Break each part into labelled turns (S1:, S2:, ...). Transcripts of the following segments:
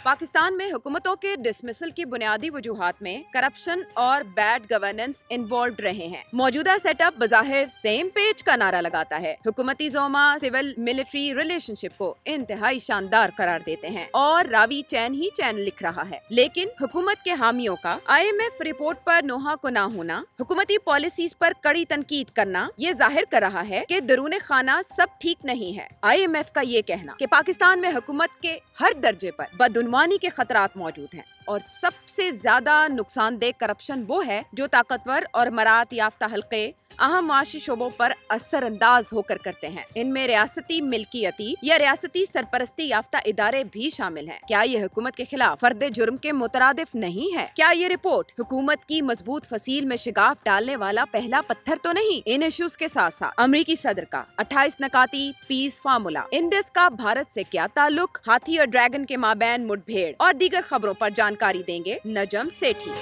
S1: पाकिस्तान में हुकूमतों के डिसमिसल की बुनियादी वजूहात में करप्शन और बैड गवर्नेंस इन्वॉल्व रहे हैं। मौजूदा सेटअप बज़ाहिर सेम पेज का नारा लगाता है। हुकूमती जोमा सिविल मिलिट्री रिलेशनशिप को इंतहाई शानदार करार देते हैं और रावी चैन ही चैन लिख रहा है। लेकिन हुकूमत के हामियों का IMF रिपोर्ट पर नोहा को ना होना, हुकूमती पॉलिसीज पर कड़ी तनकीद करना, ये जाहिर कर रहा है कि दरूने खाना सब ठीक नहीं है। IMF का ये कहना कि पाकिस्तान में हुकूमत के हर दर्जे पर बदउनवानी के खतरात मौजूद हैं और सबसे ज्यादा नुकसानदेह करप्शन वो है जो ताकतवर और मरात याफ्ता हल्के अहम माशी शोबों पर असरअंदाज होकर करते हैं। इनमें रियासती मिल्कियती या रियासती सरपरस्ती याफ्ता इदारे भी शामिल हैं। क्या ये हुकूमत के खिलाफ फर्द जुर्म के मुतरादिफ नहीं है? क्या ये रिपोर्ट हुकूमत की मजबूत फसील में शिगाफ डालने वाला पहला पत्थर तो नहीं? इन इश्यूज के साथ साथ अमरीकी सदर का 28 नकाती पीस फार्मूला, इंडस का भारत से क्या ताल्लुक, हाथी और ड्रैगन के माबैन मुठभेड़ और दीगर खबरों पर जानकारी देंगे नजम सेठी।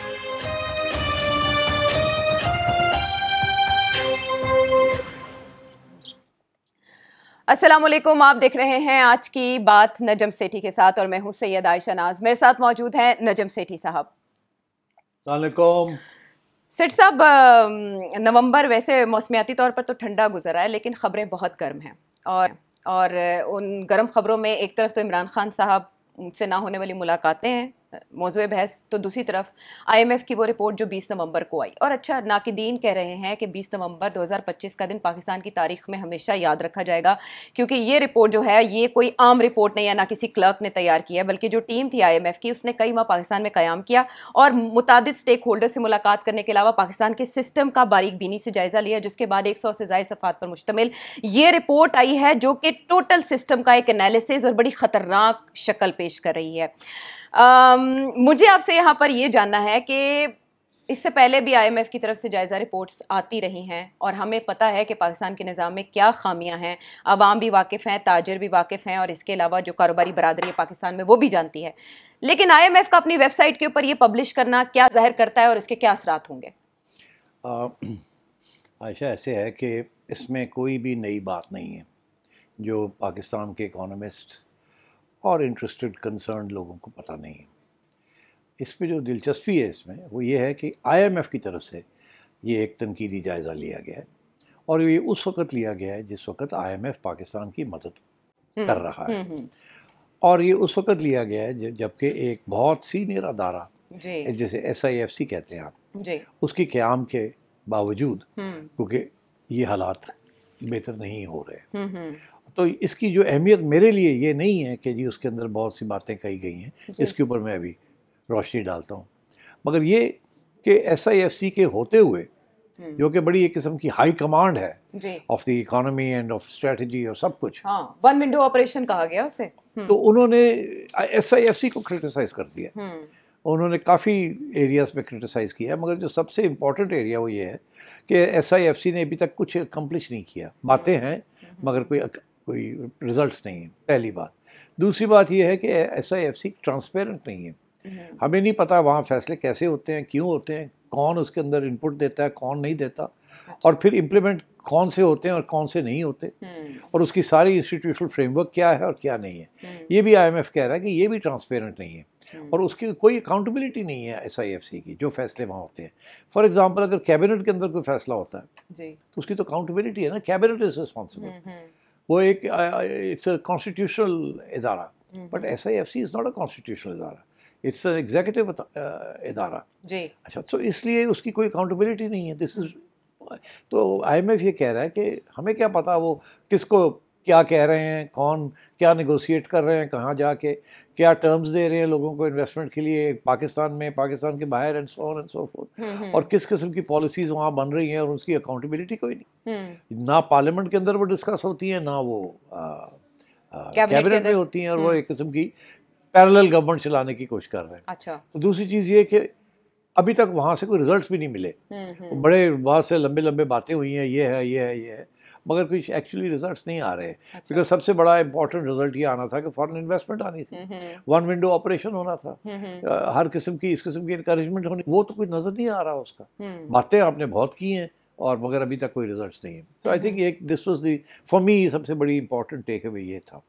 S1: अस्सलाम वालेकुम, आप देख रहे हैं आज की बात नजम सेठी के साथ और मैं हूं सैयद आयशा नाज। मेरे साथ मौजूद हैं नजम सेठी साहब।
S2: अस्सलाम वालेकुम।
S1: सेठ साहब, नवंबर वैसे मौसमियाती तौर पर तो ठंडा गुजरा है, लेकिन खबरें बहुत गर्म हैं और उन गर्म खबरों में एक तरफ तो इमरान खान साहब से ना होने वाली मुलाकातें हैं मौज़ूए बहस, तो दूसरी तरफ IMF की वो रिपोर्ट जो 20 नवंबर को आई। और अच्छा, नाकिदीन कह रहे हैं कि 20 नवंबर 2025 का दिन पाकिस्तान की तारीख में हमेशा याद रखा जाएगा, क्योंकि ये रिपोर्ट जो है ये कोई आम रिपोर्ट नहीं है, ना किसी क्लर्क ने तैयार किया, बल्कि जो टीम थी IMF की उसने कई माह पाकिस्तान में क़याम किया और मुतादिद स्टेक होल्डर से मुलाकात करने के अलावा पाकिस्तान के सिस्टम का बारीक बीनी से जायज़ा लिया, जिसके बाद 100 से ज़ायद सफ़ात पर मुश्तमिल ये रिपोर्ट आई है जो कि टोटल सिस्टम का एक एनालिसिस और बड़ी ख़तरनाक शक्ल पेश कर रही है। मुझे आपसे यहाँ पर ये जानना है कि इससे पहले भी IMF की तरफ से जायज़ा रिपोर्ट्स आती रही हैं और हमें पता है कि पाकिस्तान के निज़ाम में क्या खामियां हैं, अवाम भी वाकिफ़ हैं, ताजर भी वाकिफ़ हैं और इसके अलावा जो कारोबारी बरादरी है पाकिस्तान में वो भी जानती है। लेकिन IMF का अपनी वेबसाइट के ऊपर ये पब्लिश करना क्या ज़ाहिर करता है और इसके क्या असरात होंगे?
S2: आयशा, ऐसे है कि इसमें कोई भी नई बात नहीं है जो पाकिस्तान के इकोनॉमिस्ट और इंटरेस्टेड कंसर्न लोगों को पता नहीं है। इसमें जो दिलचस्पी है इसमें वो ये है कि IMF की तरफ से ये एक तनकीदी जायज़ा लिया गया है और ये उस वक़्त लिया गया है जिस वक़्त IMF पाकिस्तान की मदद कर रहा है और ये उस वक़्त लिया गया है जबकि एक बहुत सीनियर अदारा जैसे SIFC कहते हैं आप, उसकी क़याम के बावजूद क्योंकि ये हालात बेहतर नहीं हो रहे, तो इसकी जो अहमियत मेरे लिए ये नहीं है कि जी उसके अंदर बहुत सी बातें कही गई हैं, इसके ऊपर मैं अभी रोशनी डालता हूँ, मगर ये कि SIFC के होते हुए जो कि बड़ी एक किस्म की हाई कमांड है of the economy end of strategy और सब कुछ,
S1: वन विंडो ऑपरेशन कहा गया उसे,
S2: तो उन्होंने SIFC को क्रिटिसाइज कर दिया। उन्होंने काफ़ी एरियाज़ में क्रिटिसाइज़ किया, मगर जो सबसे इम्पॉर्टेंट एरिया वो ये है कि SIFC ने अभी तक कुछ अकम्प्लिश नहीं किया। बातें हैं मगर कोई रिजल्ट्स नहीं है, पहली बात। दूसरी बात यह है कि SIFC ट्रांसपेरेंट नहीं है, हमें नहीं पता वहाँ फैसले कैसे होते हैं, क्यों होते हैं, कौन उसके अंदर इनपुट देता है, कौन नहीं देता, और फिर इम्प्लीमेंट कौन से होते हैं और कौन से नहीं होते, और उसकी सारी इंस्टीट्यूशनल फ्रेमवर्क क्या है और क्या नहीं है। ये भी IMF कह रहा है कि ये भी ट्रांसपेरेंट नहीं है और उसकी कोई अकाउंटेबिलिटी नहीं है SIFC की, जो फैसले वहाँ होते हैं। फॉर एग्जांपल, अगर कैबिनेट के अंदर कोई फैसला होता है तो उसकी तो अकाउंटेबिलिटी है ना, कैबिनेट इज रिस्पॉन्सिबल, वो एक इट्स अ कॉन्स्टिट्यूशनल इदारा, but SIFC is not a constitutional इदारा, इट्स एन एग्जीक्यूटिव इदारा। अच्छा, तो इसलिए उसकी कोई अकाउंटेबिलिटी नहीं है। दिस इज, तो IMF ये कह रहा है कि हमें क्या पता वो किसको क्या कह रहे हैं, कौन क्या नेगोशिएट कर रहे हैं, कहाँ जाके क्या टर्म्स दे रहे हैं लोगों को इन्वेस्टमेंट के लिए पाकिस्तान में, पाकिस्तान के बाहर, and so on and so fourth, और किस किस्म की पॉलिसीज़ वहाँ बन रही हैं और उसकी अकाउंटेबिलिटी कोई नहीं। ना पार्लियामेंट के अंदर वो डिस्कस होती हैं, ना वो कैबिनेट में होती हैं, और वो एक किस्म की पैरेलल गवर्नमेंट चलाने की कोशिश कर रहे हैं।
S1: अच्छा,
S2: तो दूसरी चीज़ ये कि अभी तक वहाँ से कोई रिजल्ट्स भी नहीं मिले, बड़े बहुत से लंबे लंबे बातें हुई हैं, ये है, ये है, ये है, मगर कुछ एक्चुअली रिजल्ट्स नहीं आ रहे।
S1: अच्छा।
S2: बिकॉज सबसे बड़ा इंपॉर्टेंट रिजल्ट ये आना था कि फॉरेन इन्वेस्टमेंट आनी थी, वन विंडो ऑपरेशन होना था, हर किस्म की इस किस्म की इनकरेजमेंट होनी, वो तो कुछ नज़र नहीं आ रहा उसका। बातें आपने बहुत की हैं और मगर अभी तक कोई रिजल्ट्स नहीं है। तो आई थिंक एक this was the for me सबसे बड़ी इंपॉर्टेंट टेक अवे ये था।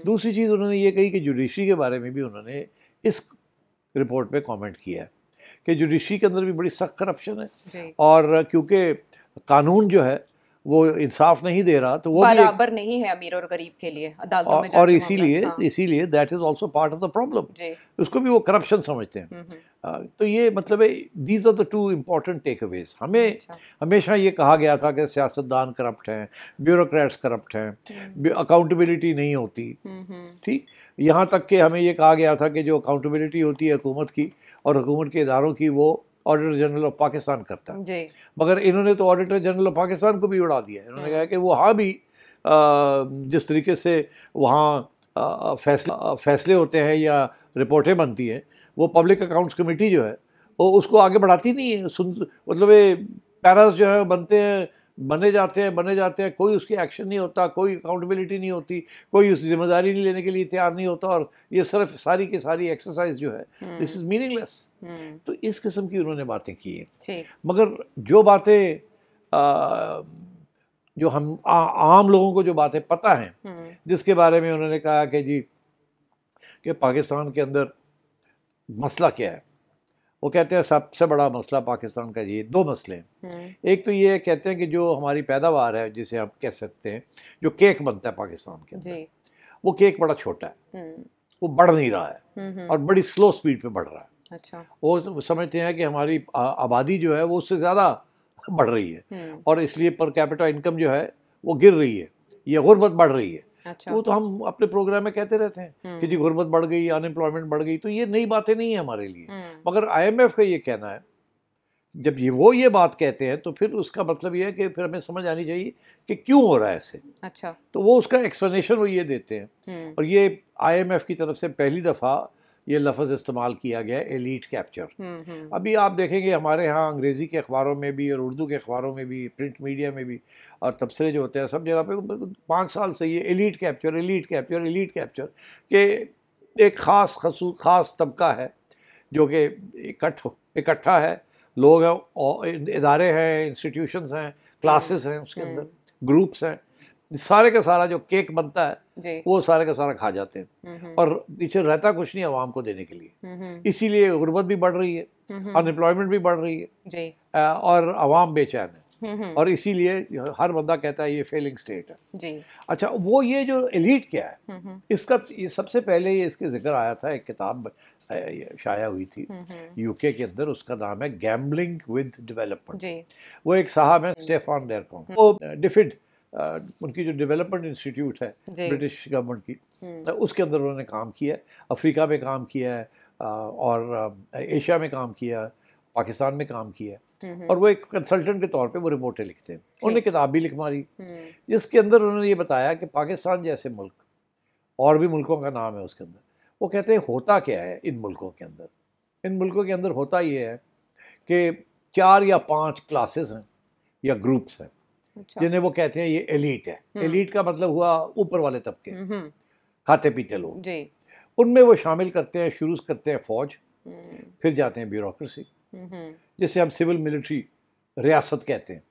S2: दूसरी चीज़ उन्होंने ये कही कि जुडिशरी के बारे में भी उन्होंने इस रिपोर्ट पे कमेंट किया है कि जुडिशरी के अंदर भी बड़ी सख्त करप्शन है
S1: जी।
S2: और क्योंकि कानून जो है वो इंसाफ नहीं दे रहा, तो वो
S1: बराबर नहीं है अमीर और गरीब के लिए अदालतों में
S2: और
S1: जाके
S2: इसीलिए that is also part of the problem.
S1: जी।
S2: उसको भी वो करप्शन समझते हैं। तो ये मतलब है, these are the two important takeaways. हमें
S1: अच्छा।
S2: हमेशा ये कहा गया था कि सियासतदान करप्ट हैं, ब्यूरोक्रेट्स करप्ट हैं, अकाउंटेबिलिटी नहीं होती। ठीक, यहाँ तक कि हमें ये कहा गया था कि जो अकाउंटेबिलिटी होती है हुकूमत की और हुकूमत के इदारों की, वो ऑडिटर जनरल ऑफ पाकिस्तान करता है
S1: जी।
S2: मगर इन्होंने तो ऑडिटर जनरल ऑफ पाकिस्तान को भी उड़ा दिया। इन्होंने कहा कि वो हाँ भी जिस तरीके से वहाँ फैसले होते हैं या रिपोर्टें बनती हैं, वो पब्लिक अकाउंट्स कमेटी जो है वो उसको आगे बढ़ाती नहीं है। मतलब ये पैरास जो है बने जाते हैं, कोई उसकी एक्शन नहीं होता, कोई अकाउंटेबिलिटी नहीं होती, कोई उस जिम्मेदारी नहीं लेने के लिए तैयार नहीं होता, और ये सिर्फ सारी की सारी एक्सरसाइज जो है दिस इज मीनिंगलेस। तो इस किस्म की उन्होंने बातें की हैं। मगर जो बातें जो हम आम लोगों को जो बातें पता हैं, जिसके बारे में उन्होंने कहा कि जी कि पाकिस्तान के अंदर मसला क्या है, वो कहते हैं सबसे बड़ा मसला पाकिस्तान का ये दो मसले हैं। एक तो ये कहते हैं कि जो हमारी पैदावार है, जिसे आप कह सकते हैं जो केक बनता है पाकिस्तान के अंदर, वो केक बड़ा छोटा है, वो बढ़ नहीं रहा है और बड़ी स्लो स्पीड पे बढ़ रहा है।
S1: अच्छा।
S2: वो समझते हैं कि हमारी आबादी जो है वो उससे ज़्यादा बढ़ रही है और इसलिए पर कैपिटा इनकम जो है वो गिर रही है, ये गुर्बत बढ़ रही है।
S1: अच्छा।
S2: वो तो हम अपने प्रोग्राम में कहते रहते हैं कि जी गुर्बत बढ़ गई, अनएम्प्लॉयमेंट बढ़ गई, तो ये नई बातें नहीं है हमारे लिए। मगर IMF का ये कहना है, जब ये बात कहते हैं तो फिर उसका मतलब ये है कि फिर हमें समझ आनी चाहिए कि क्यों हो रहा है ऐसे।
S1: अच्छा।
S2: तो वो उसका एक्सप्लेनेशन वो ये देते हैं, और ये IMF की तरफ से पहली दफ़ा ये लफ्ज़ इस्तेमाल किया गया है, एलीट कैप्चर। अभी आप देखेंगे हमारे यहाँ अंग्रेज़ी के अखबारों में भी और उर्दू के अखबारों में भी, प्रिंट मीडिया में भी, और तबसरे जो होते हैं सब जगह पे 5 साल से ये एलीट कैप्चर के एक ख़ास तबका है जो कि इकट्ठा है, लोग हैं और इदारे हैं, इंस्टीट्यूशंस हैं, क्लासेस हैं, उसके अंदर ग्रुप्स हैं, सारे का सारा जो केक बनता है वो सारे का सारा खा जाते हैं और पीछे रहता कुछ नहीं आवाम को देने के लिए। इसीलिए गुर्बत भी बढ़ रही है, अनएम्प्लॉयमेंट भी बढ़ रही है और आवाम बेचैन है, और इसीलिए हर बंदा कहता है ये फेलिंग स्टेट है जी। अच्छा, वो ये जो एलीट क्या है, इसका ये सबसे पहले ये इसके जिक्र आया था, एक किताब शाया हुई थी UK के अंदर, उसका नाम है गैम्बलिंग विद डेवलपमेंट। वो एक साहब हैं स्टेफान डेरकॉन, वो डिफिड उनकी जो डेवलपमेंट इंस्टीट्यूट है ब्रिटिश गवर्नमेंट की, उसके अंदर उन्होंने काम किया है, अफ्रीका में काम किया है और एशिया में काम किया है, पाकिस्तान में काम किया है, और वो एक कंसल्टेंट के तौर पे वो रिपोर्टें लिखते हैं। उन्होंने किताब भी लिख मारी जिसके अंदर उन्होंने ये बताया कि पाकिस्तान जैसे मुल्क, और भी मुल्कों का नाम है उसके अंदर, वो कहते हैं होता क्या है इन मुल्कों के अंदर। इन मुल्कों के अंदर होता ये है कि 4 या 5 क्लासेस हैं या ग्रुप्स हैं, जिन्हें वो कहते हैं ये एलीट है। एलीट का मतलब हुआ ऊपर वाले तबके, खाते पीते लोग जी। उनमें वो शामिल करते हैं, शुरू करते हैं फौज, फिर जाते हैं ब्यूरोक्रेसी, जिसे हम सिविल मिलिट्री रियासत कहते हैं।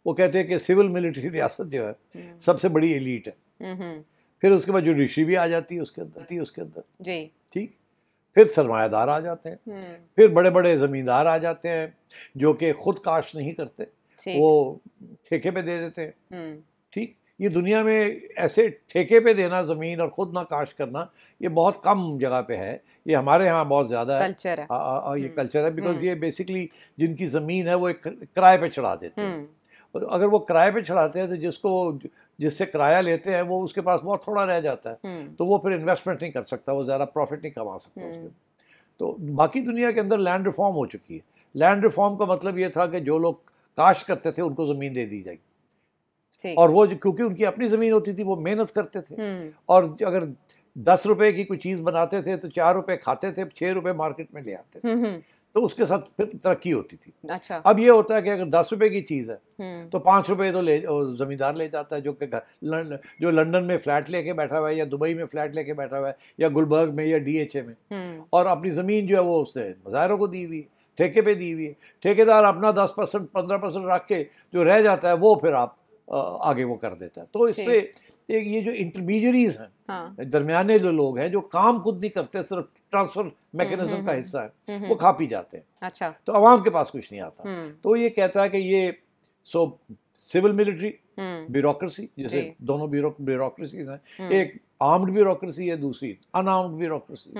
S2: वो कहते हैं कि सिविल मिलिट्री रियासत जो है सबसे बड़ी एलीट है। फिर उसके बाद जुडिशरी भी आ जाती है उसके अंदर जी, ठीक। फिर सरमायादार आ जाते हैं, फिर बड़े बड़े ज़मींदार आ जाते हैं जो कि खुद काश्त नहीं करते, वो ठेके पे दे देते हैं, ठीक। ये दुनिया में ऐसे ठेके पे देना ज़मीन और ख़ुद ना काश्त करना ये बहुत कम जगह पे है, ये हमारे यहाँ बहुत ज़्यादा
S1: कल्चर है।
S2: ये कल्चर है, बिकॉज ये बेसिकली जिनकी ज़मीन है वो एक किराए पे चढ़ा देते हैं। अगर वो किराए पे चढ़ाते हैं तो जिससे किराया लेते हैं वो उसके पास बहुत थोड़ा रह जाता है, तो वो फिर इन्वेस्टमेंट नहीं कर सकता, वो ज़्यादा प्रॉफिट नहीं कमा सकता उसके। तो बाकी दुनिया के अंदर लैंड रिफॉर्म हो चुकी है। लैंड रिफॉर्म का मतलब ये था कि जो लोग काश्त करते थे उनको ज़मीन दे दी जाएगी, और वो क्योंकि उनकी अपनी ज़मीन होती थी वो मेहनत करते थे, और अगर 10 रुपए की कोई चीज़ बनाते थे तो 4 रुपए खाते थे, 6 रुपए मार्केट में ले आते थे, तो उसके साथ फिर तरक्की होती थी। अच्छा। अब ये होता है कि अगर 10 रुपए की चीज़ है तो 5 रुपए तो ज़मींदार ले जाता है, जो लंदन में फ्लैट लेके बैठा हुआ है या दुबई में फ्लैट लेके बैठा हुआ है या गुलबर्ग में या DHA में, और अपनी ज़मीन जो है वो उसने मुजाहिरों को दी हुई है, ठेके पे दी हुई है। ठेकेदार अपना 10% 15% रख के जो रह जाता है वो फिर आप आगे वो कर देता है। तो इससे एक ये जो इंटरमीडियरीज हैं, दरमियाने जो लोग हैं जो काम खुद नहीं करते, सिर्फ ट्रांसफर मैकेनिज्म का हिस्सा है, वो खा पी जाते हैं।
S1: अच्छा।
S2: तो आवाम के पास कुछ नहीं आता। तो ये कहता है कि ये सिविल मिलिट्री ब्यूरोक्रेसी, जैसे दोनों ब्यूरोक्रेसीज हैं, एक आर्म्ड ब्यूरोक्रेसी है, दूसरी अनआर्म्ड ब्यूरोक्रेसी।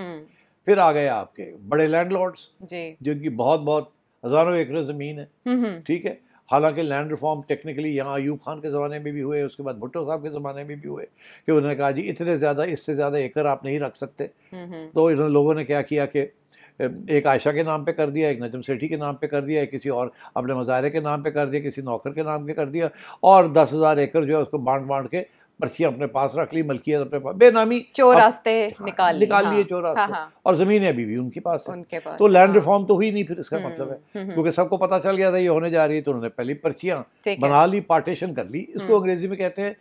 S2: फिर आ गए आपके बड़े लैंडलॉर्ड्स जिनकी बहुत बहुत हजारों एकड़ जमीन है, ठीक है। हालांकि लैंड रिफॉर्म टेक्निकली यहाँ अयूब खान के ज़माने में भी हुए, उसके बाद भुट्टो साहब के ज़माने में भी हुए, कि उन्होंने कहा जी इतने ज़्यादा, इससे ज़्यादा एकड़ आप नहीं रख सकते। तो इन लोगों ने क्या किया कि एक आयशा के नाम पे कर दिया, एक नजम सेठी के नाम पे कर दिया, एक किसी और अपने मज़ारे के नाम पे कर दिया, किसी नौकर के नाम पे कर दिया, और 10,000 एकड़ जो है उसको बांट के पर्चियाँ अपने पास रख ली, मलकियत अपने पास, बेनामी
S1: चोर रास्ते निकाल
S2: लिए चोर रास्ते, और ज़मीनें अभी भी उनके पास है। तो लैंड रिफॉर्म तो हुई नहीं फिर, इसका मतलब है, क्योंकि सबको पता चल गया था ये होने जा रही है, तो उन्होंने पहली पर्चियाँ बना ली, पार्टीशन कर ली। इसको अंग्रेजी में कहते हैं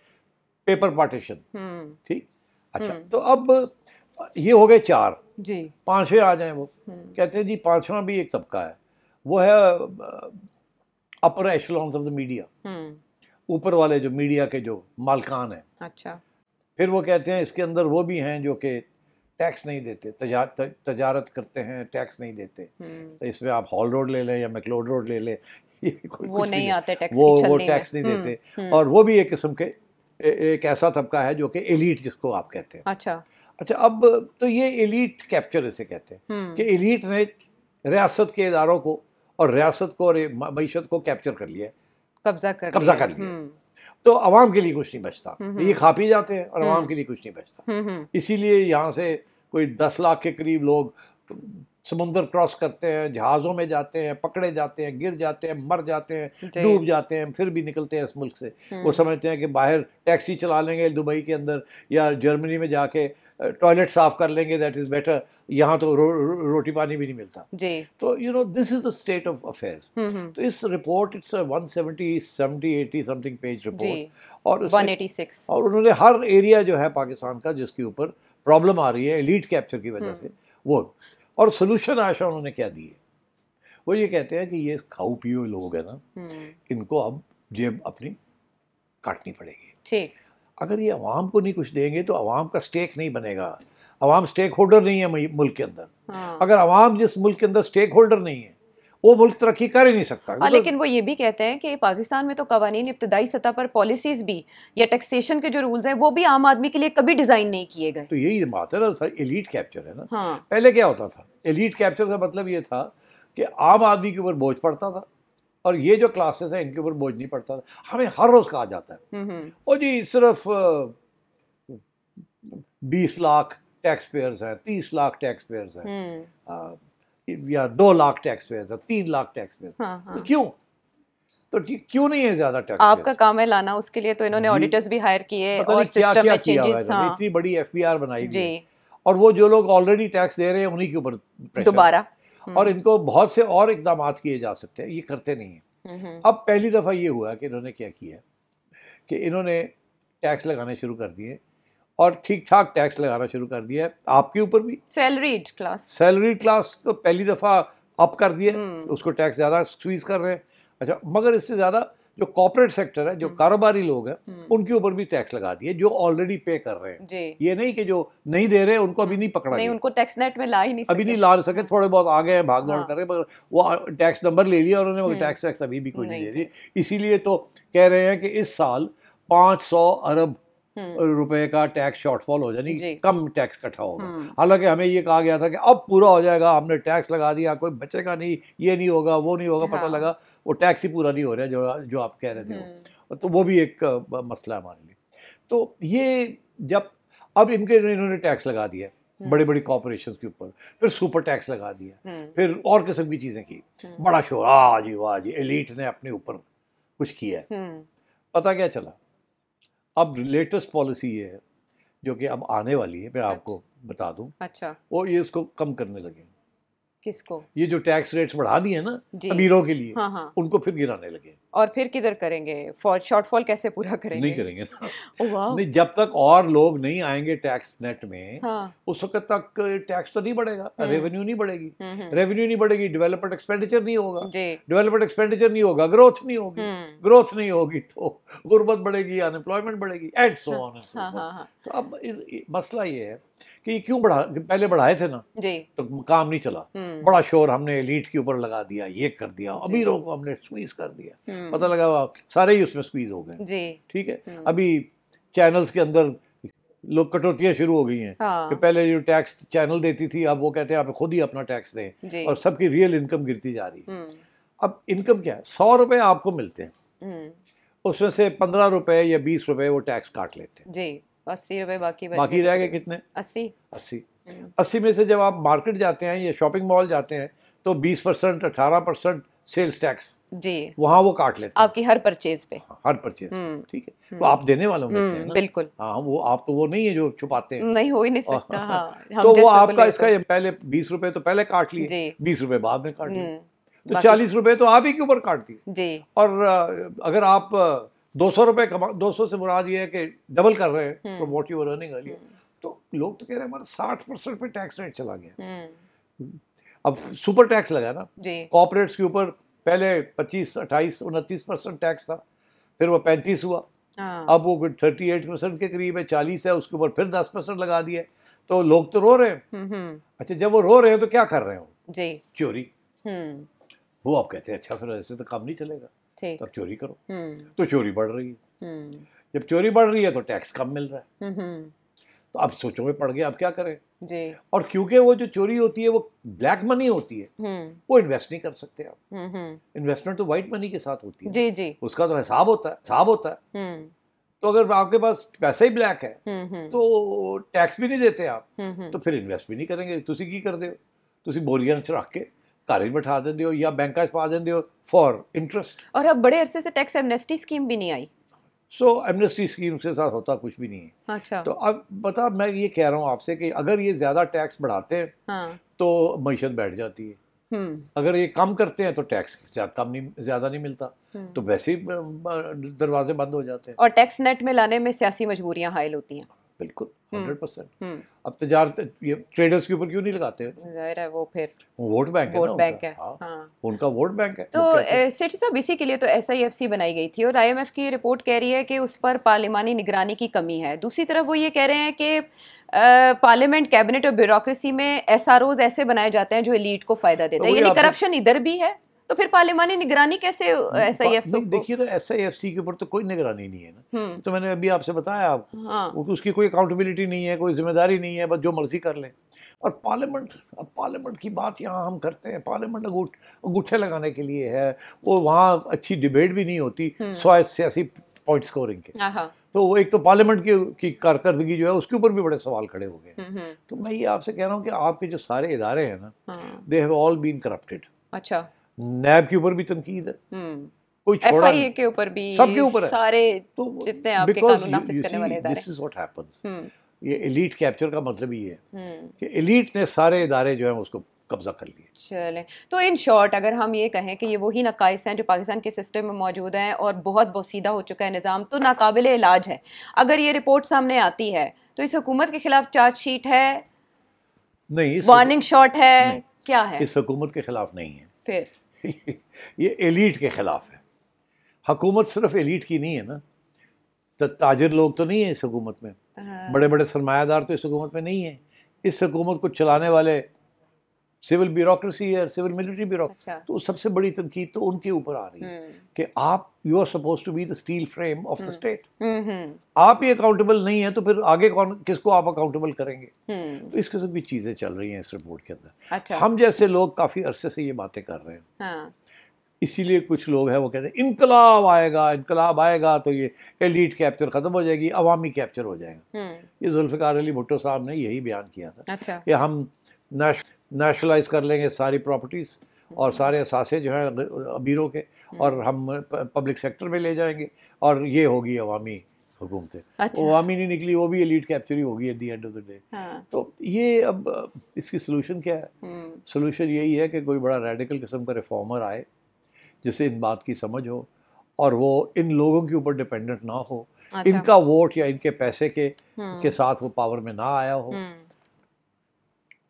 S2: पेपर पार्टीशन, ठीक। अच्छा, तो अब ये हो गए 4 जी, 5वें आ जाए। वो कहते हैं जी 5वां भी एक तबका है, वो है अपर एशेलॉन्स ऑफ द मीडिया, ऊपर वाले जो मीडिया के जो मालकान हैं। अच्छा। फिर वो कहते हैं इसके अंदर वो भी हैं जो कि टैक्स नहीं देते, तजारत करते हैं, टैक्स नहीं देते। तो इसमें आप हॉल रोड ले लें या मैकलोड रोड ले लें, वो नहीं आते टैक्स, वो टैक्स नहीं देते। और वो भी एक किस्म के एक ऐसा तबका है जो कि एलीट जिसको आप कहते हैं। अच्छा। अब तो ये एलीट कैप्चर इसे कहते हैं कि एलीट ने रियासत के इदारों को और रियासत को और मईशत को कैप्चर कर लिया, कब्जा कर लिया। तो अवाम के लिए कुछ नहीं बचता, ये खा पी जाते हैं और अवाम के लिए कुछ नहीं बचता। इसीलिए यहाँ से कोई 10 लाख के करीब लोग समुंदर क्रॉस करते हैं, जहाज़ों में जाते हैं, पकड़े जाते हैं, गिर जाते हैं, मर जाते हैं, डूब जाते हैं, फिर भी निकलते हैं इस मुल्क से। वो समझते हैं कि बाहर टैक्सी चला लेंगे दुबई के अंदर या जर्मनी में जाके टॉयलेट साफ कर लेंगे, दैट इज़ बेटर। यहाँ तो रोटी पानी भी नहीं मिलता जी। तो you no this is the state of affairs. तो इस report, it's 170 something page report, और 186, और उन्होंने हर एरिया जो है पाकिस्तान का जिसके ऊपर प्रॉब्लम आ रही है एलीट कैप्चर की वजह से, वो और सोल्यूशन आशा उन्होंने क्या दी है। वो ये कहते हैं कि ये खाऊ पियो लोग हैं ना, इनको अब जेब अपनी काटनी पड़ेगी। ठीक। अगर ये अवाम को नहीं कुछ देंगे तो अवाम का स्टेक नहीं बनेगा। अवाम स्टेक होल्डर नहीं है मुल्क के अंदर। हाँ। अगर अवाम जिस मुल्क के अंदर स्टेक होल्डर नहीं है वो मुल्क तरक्की कर ही नहीं सकता।
S1: लेकिन वो ये भी कहते हैं कि पाकिस्तान में तो कवानीन इब्तदाई सतह पर पॉलिसीज भी या टैक्सेशन के जो रूल्स हैं वो भी आम आदमी के लिए कभी डिजाइन नहीं किए गए।
S2: तो यही बात है ना सर, एलीट कैप्चर है ना। हाँ। पहले क्या होता था, एलीट कैप्चर का मतलब ये था कि आम आदमी के ऊपर बोझ पड़ता था और ये जो क्लासेस हैं इनके ऊपर बोझ नहीं पड़ता था। हमें हर रोज कहा जाता है और जी सिर्फ 20 लाख टैक्स पेयर्स हैं, 30 लाख टैक्स पेयर्स हैं, या 2 लाख टैक्स पेयर्स हैं, 3 लाख टैक्स पेयर्स। हाँ, हाँ। तो क्यों नहीं है ज्यादा टैक्स?
S1: आपका काम है लाना, उसके लिए तो इन्होंने ऑडिटर्स भी हायर किए और सिस्टम में चेंजेस।
S2: हाँ। इतनी बड़ी एफबीआर बनाई गई और वो जो लोग ऑलरेडी टैक्स दे रहे हैं उन्हीं के ऊपर
S1: दोबारा,
S2: और इनको बहुत से और इकदाम किए जा सकते हैं, ये करते नहीं है। अब पहली दफ़ा ये हुआ कि इन्होंने क्या किया कि इन्होंने टैक्स लगाने शुरू कर दिए और ठीक ठाक टैक्स लगाना शुरू कर दिया है आपके ऊपर भी। सैलरीड क्लास को पहली दफ़ा अप कर दिया, उसको टैक्स ज़्यादा स्क्वीज कर रहे हैं। अच्छा, मगर इससे ज़्यादा जो कॉर्पोरेट सेक्टर है, जो कारोबारी लोग हैं, उनके ऊपर भी टैक्स लगा दिए जो ऑलरेडी पे कर रहे हैं। ये नहीं कि जो नहीं दे रहे उनको अभी नहीं पकड़ा नहीं,
S1: उनको टैक्स नेट में ला ही नहीं सके।
S2: अभी नहीं ला सके, थोड़े बहुत आ गए हैं, भाग दौड़ कर रहे, मगर वो टैक्स नंबर ले लिया उन्होंने, मगर टैक्स अभी भी कोई नहीं दे रही। इसीलिए तो कह रहे हैं कि इस साल 500 अरब रुपए का टैक्स शॉर्टफॉल हो जाए, कम टैक्स इकट्ठा होगा। हालांकि हमें ये कहा गया था कि अब पूरा हो जाएगा, हमने टैक्स लगा दिया, कोई बचेगा नहीं, ये नहीं होगा, वो नहीं होगा। पता लगा वो टैक्स ही पूरा नहीं हो रहा जो आप कह रहे थे। तो वो भी एक मसला है हमारे लिए। तो ये जब अब इन्होंने टैक्स लगा दिया बड़े बड़ी कॉर्पोरेशन के ऊपर, फिर सुपर टैक्स लगा दिया, फिर और किस्म की चीजें की, बड़ा शोर, वाह जी एलीट ने अपने ऊपर कुछ किया है। पता क्या चला, अब लेटेस्ट पॉलिसी ये है जो कि अब आने वाली है, मैं आपको बता दूं। अच्छा। वो ये इसको कम करने लगे। किसको? ये जो टैक्स रेट्स बढ़ा दिए ना अमीरों के लिए, हाँ हाँ। उनको फिर गिराने लगे।
S1: और फिर किधर करेंगे, शॉर्टफॉल कैसे पूरा करेंगे?
S2: नहीं करेंगे ना।
S1: ओह वाह।
S2: नहीं, जब तक और लोग नहीं आएंगे टैक्स नेट में,
S1: हाँ।
S2: उस वक्त तक टैक्स तो नहीं बढ़ेगा, रेवेन्यू नहीं बढ़ेगी।
S1: हम्म।
S2: रेवेन्यू नहीं बढ़ेगी, डेवलपमेंट एक्सपेंडिचर नहीं होगा,
S1: जी।
S2: डेवलपमेंट एक्सपेंडिचर नहीं होगा, ग्रोथ नहीं होगी, ग्रोथ नहीं होगी तो गुर्बत बढ़ेगी, अनएम्प्लॉयमेंट बढ़ेगी, and so on and so forth. तो अब मसला ये है कि क्यों पहले बढ़ाए थे ना
S1: जी,
S2: तो काम नहीं चला, बड़ा शोर हमने एलीट के ऊपर लगा दिया, ये कर दिया, अमीरों को हमने स्क्वीज कर दिया, पता लगा सारे ही उसमें स्क्वीज हो गए जी। ठीक है, अभी चैनल्स के अंदर लोग कटौतियां शुरू हो गई हैं। हाँ। कि पहले जो टैक्स चैनल देती थी, अब वो कहते हैं आप खुद ही अपना टैक्स दें, और सबकी रियल इनकम गिरती जा रही है। अब इनकम क्या है, 100 रुपए आपको मिलते हैं, उसमें से 15 रुपए या 20 रुपए वो टैक्स काट लेते हैं जी, 80 रुपए बाकी रह गए कितने, 80 में से जब आप मार्केट जाते हैं या शॉपिंग मॉल जाते हैं तो 20%, 18% सेल्स टैक्स जी वहाँ वो काट लेते हैं आपकी हर परचेज पे, हर परचेज। ठीक है, तो आप देने वालों में से है ना, बिल्कुल। हाँ, वो आप तो वो नहीं है जो छुपाते हैं, नहीं हो ही नहीं सकता। हाँ, तो वो आपका इसका ये पहले 20 रुपए तो पहले काट लिए, 20 रुपए बाद में काट लिए, तो 40 रुपए तो आप ही के ऊपर काट दिए जी। और अगर आप 200 रुपए 200 से मुराद ये है कि डबल कर रहे हैं from what you are earning earlier, तो लोग तो कह रहे हैं हमारा 60% पे टैक्स रेट चला गया। अब सुपर टैक्स लगा ना कॉर्पोरेट्स के ऊपर, पहले 25, 28, 29% टैक्स था, फिर वो 35 हुआ, अब वो 38% के करीब है, 40 है, उसके ऊपर फिर 10% लगा दिया, तो लोग तो रो रहे हैं। अच्छा, जब वो रो रहे हैं तो क्या कर रहे हो जी, चोरी। वो आप कहते हैं अच्छा फिर ऐसे तो काम नहीं चलेगा, तो अब चोरी करो, तो चोरी बढ़ रही है, जब चोरी बढ़ रही है तो टैक्स कम मिल रहा है, तो अब सोचो में पड़ गया अब क्या करें जी। और क्योंकि वो जो चोरी होती है वो ब्लैक मनी होती है, वो इन्वेस्ट नहीं कर सकते आप, इन्वेस्टमेंट तो व्हाइट मनी के साथ होती है जी जी, उसका तो हिसाब होता है। तो अगर आपके पास पैसा ही ब्लैक है तो टैक्स भी नहीं देते आप, तो फिर इन्वेस्ट भी नहीं करेंगे, तुसी की कर दे, तुसी बोरियां च रख के घर ही बैठा देंगे हो या बैंक पा देंगे हो फॉर इंटरेस्ट। और अब बड़े अरसे से टैक्स एमनेस्टी स्कीम भी नहीं आई, सो एमनेस्टी स्कीम के साथ होता कुछ भी नहीं है। अच्छा, तो अब बता, मैं ये कह रहा हूँ आपसे कि अगर ये ज्यादा टैक्स बढ़ाते हैं हाँ, तो मईशत बैठ जाती है, अगर ये कम करते हैं तो टैक्स ज्यादा नहीं मिलता, तो वैसे ही दरवाजे बंद हो जाते हैं, और टैक्स नेट में लाने में सियासी मजबूरियां हायल होती हैं। बिल्कुल 100%। अब तजारत ये ट्रेडर्स के ऊपर क्यों नहीं लगाते हैं, जाहिर है वो फिर वोट बैंक है, वोट बैंक है, हाँ, उनका वोट बैंक है। तो सेठी साहब, इसी के लिए तो SIFC बनाई गई थी, और IMF की रिपोर्ट कह रही है कि उस पर पार्लिमानी निगरानी की कमी है। दूसरी तरफ वो ये कह रहे हैं कि पार्लियामेंट, कैबिनेट और ब्यूरोक्रेसी में SROs ऐसे बनाए जाते हैं जो एलीट को फायदा देता है, यानी करप्शन इधर भी है, तो फिर पार्लिमानी निगरानी कैसे SIFC? देखिए ना, SIFC के ऊपर तो कोई निगरानी नहीं है ना, तो मैंने अभी आपसे बताया आपको, हाँ, उसकी कोई अकाउंटेबिलिटी नहीं है, कोई जिम्मेदारी नहीं है, बस जो मर्जी कर लें। और पार्लियामेंट, अब पार्लियामेंट की बात यहाँ हम करते हैं, पार्लियामेंट अंगूठे लगाने के लिए है, वो वहाँ अच्छी डिबेट भी नहीं होती सियासी पॉइंट स्कोरिंग के, तो वो एक तो पार्लियामेंट की कारकर्दगी जो है उसके ऊपर भी बड़े सवाल खड़े हो गए। तो मैं ये आपसे कह रहा हूँ कि आपके जो सारे इदारे हैं ना, they have all been corrupted. अच्छा, नैब के ऊपर भी तनकीद है, कोई छोड़ा FIA के ऊपर भी, सबके ऊपर है, सारे तो जितने आपके कानून नाफिज करने वाले इदारे। दिस इज व्हाट हैपेंस, ये एलीट कैप्चर का मतलब ही है कि एलीट ने सारे इदारे जो है उसको कब्जा कर लिए। चलें, तो इन शॉर्ट अगर हम ये कहें कि ये वही नकाइस हैं जो पाकिस्तान के सिस्टम में मौजूद हैं और बहुत बोसीदा हो चुका है निज़ाम, तो नाकाबिले इलाज है। अगर ये रिपोर्ट सामने आती है तो इस हुकूमत के खिलाफ चार्जशीट है, नहीं वार्निंग शॉट है, क्या है? इस हुकूमत के खिलाफ नहीं है, फिर ये एलीट के खिलाफ है। हुकूमत सिर्फ एलीट की नहीं है ना, तो ताजिर लोग तो नहीं है इस हुकूमत में, बड़े बड़े सरमायादार तो इस हुकूमत में नहीं है। इस हुकूमत को चलाने वाले सिविल ब्यूरोक्रेसी है, सिविल मिलिट्री ब्यूरोक्रेसी। अच्छा। तो सबसे बड़ी तनकीद तो उनके ऊपर आ रही है कि आप, you are supposed to be the steel frame of the state, आप ही अकाउंटेबल नहीं है तो फिर आगे कौन, किसको आप अकाउंटेबल करेंगे? तो इस किस्म की चीजें चल रही हैं इस रिपोर्ट के अंदर। अच्छा। हम जैसे लोग काफी अरसे से ये बातें कर रहे हैं, हाँ। इसीलिए कुछ लोग हैं वो कहते हैं इनकलाब आएगा तो ये एलीट कैप्चर खत्म हो जाएगी, अवामी कैप्चर हो जाएगा। ये जुल्फ़िकार अली भुट्टो साहब ने यही बयान किया था। अच्छा। कि हम नेशनलाइज कर लेंगे सारी प्रॉपर्टीज़ और सारे असासे जो हैं अमीरों के, और हम पब्लिक सेक्टर में ले जाएंगे और ये होगी अवामी हुकूमतें। अच्छा। अवामी नहीं निकली, वो भी एलीट कैप्चर ही होगी at the end of the day. तो ये अब इसकी सोल्यूशन क्या है? सोल्यूशन यही है कि कोई बड़ा रेडिकल किस्म का रिफॉर्मर आए जिसे इन बात की समझ हो और वो इन लोगों के ऊपर डिपेंडेंट ना हो,
S1: अच्छा।
S2: इनका वोट या इनके पैसे के साथ वो पावर में ना आया हो,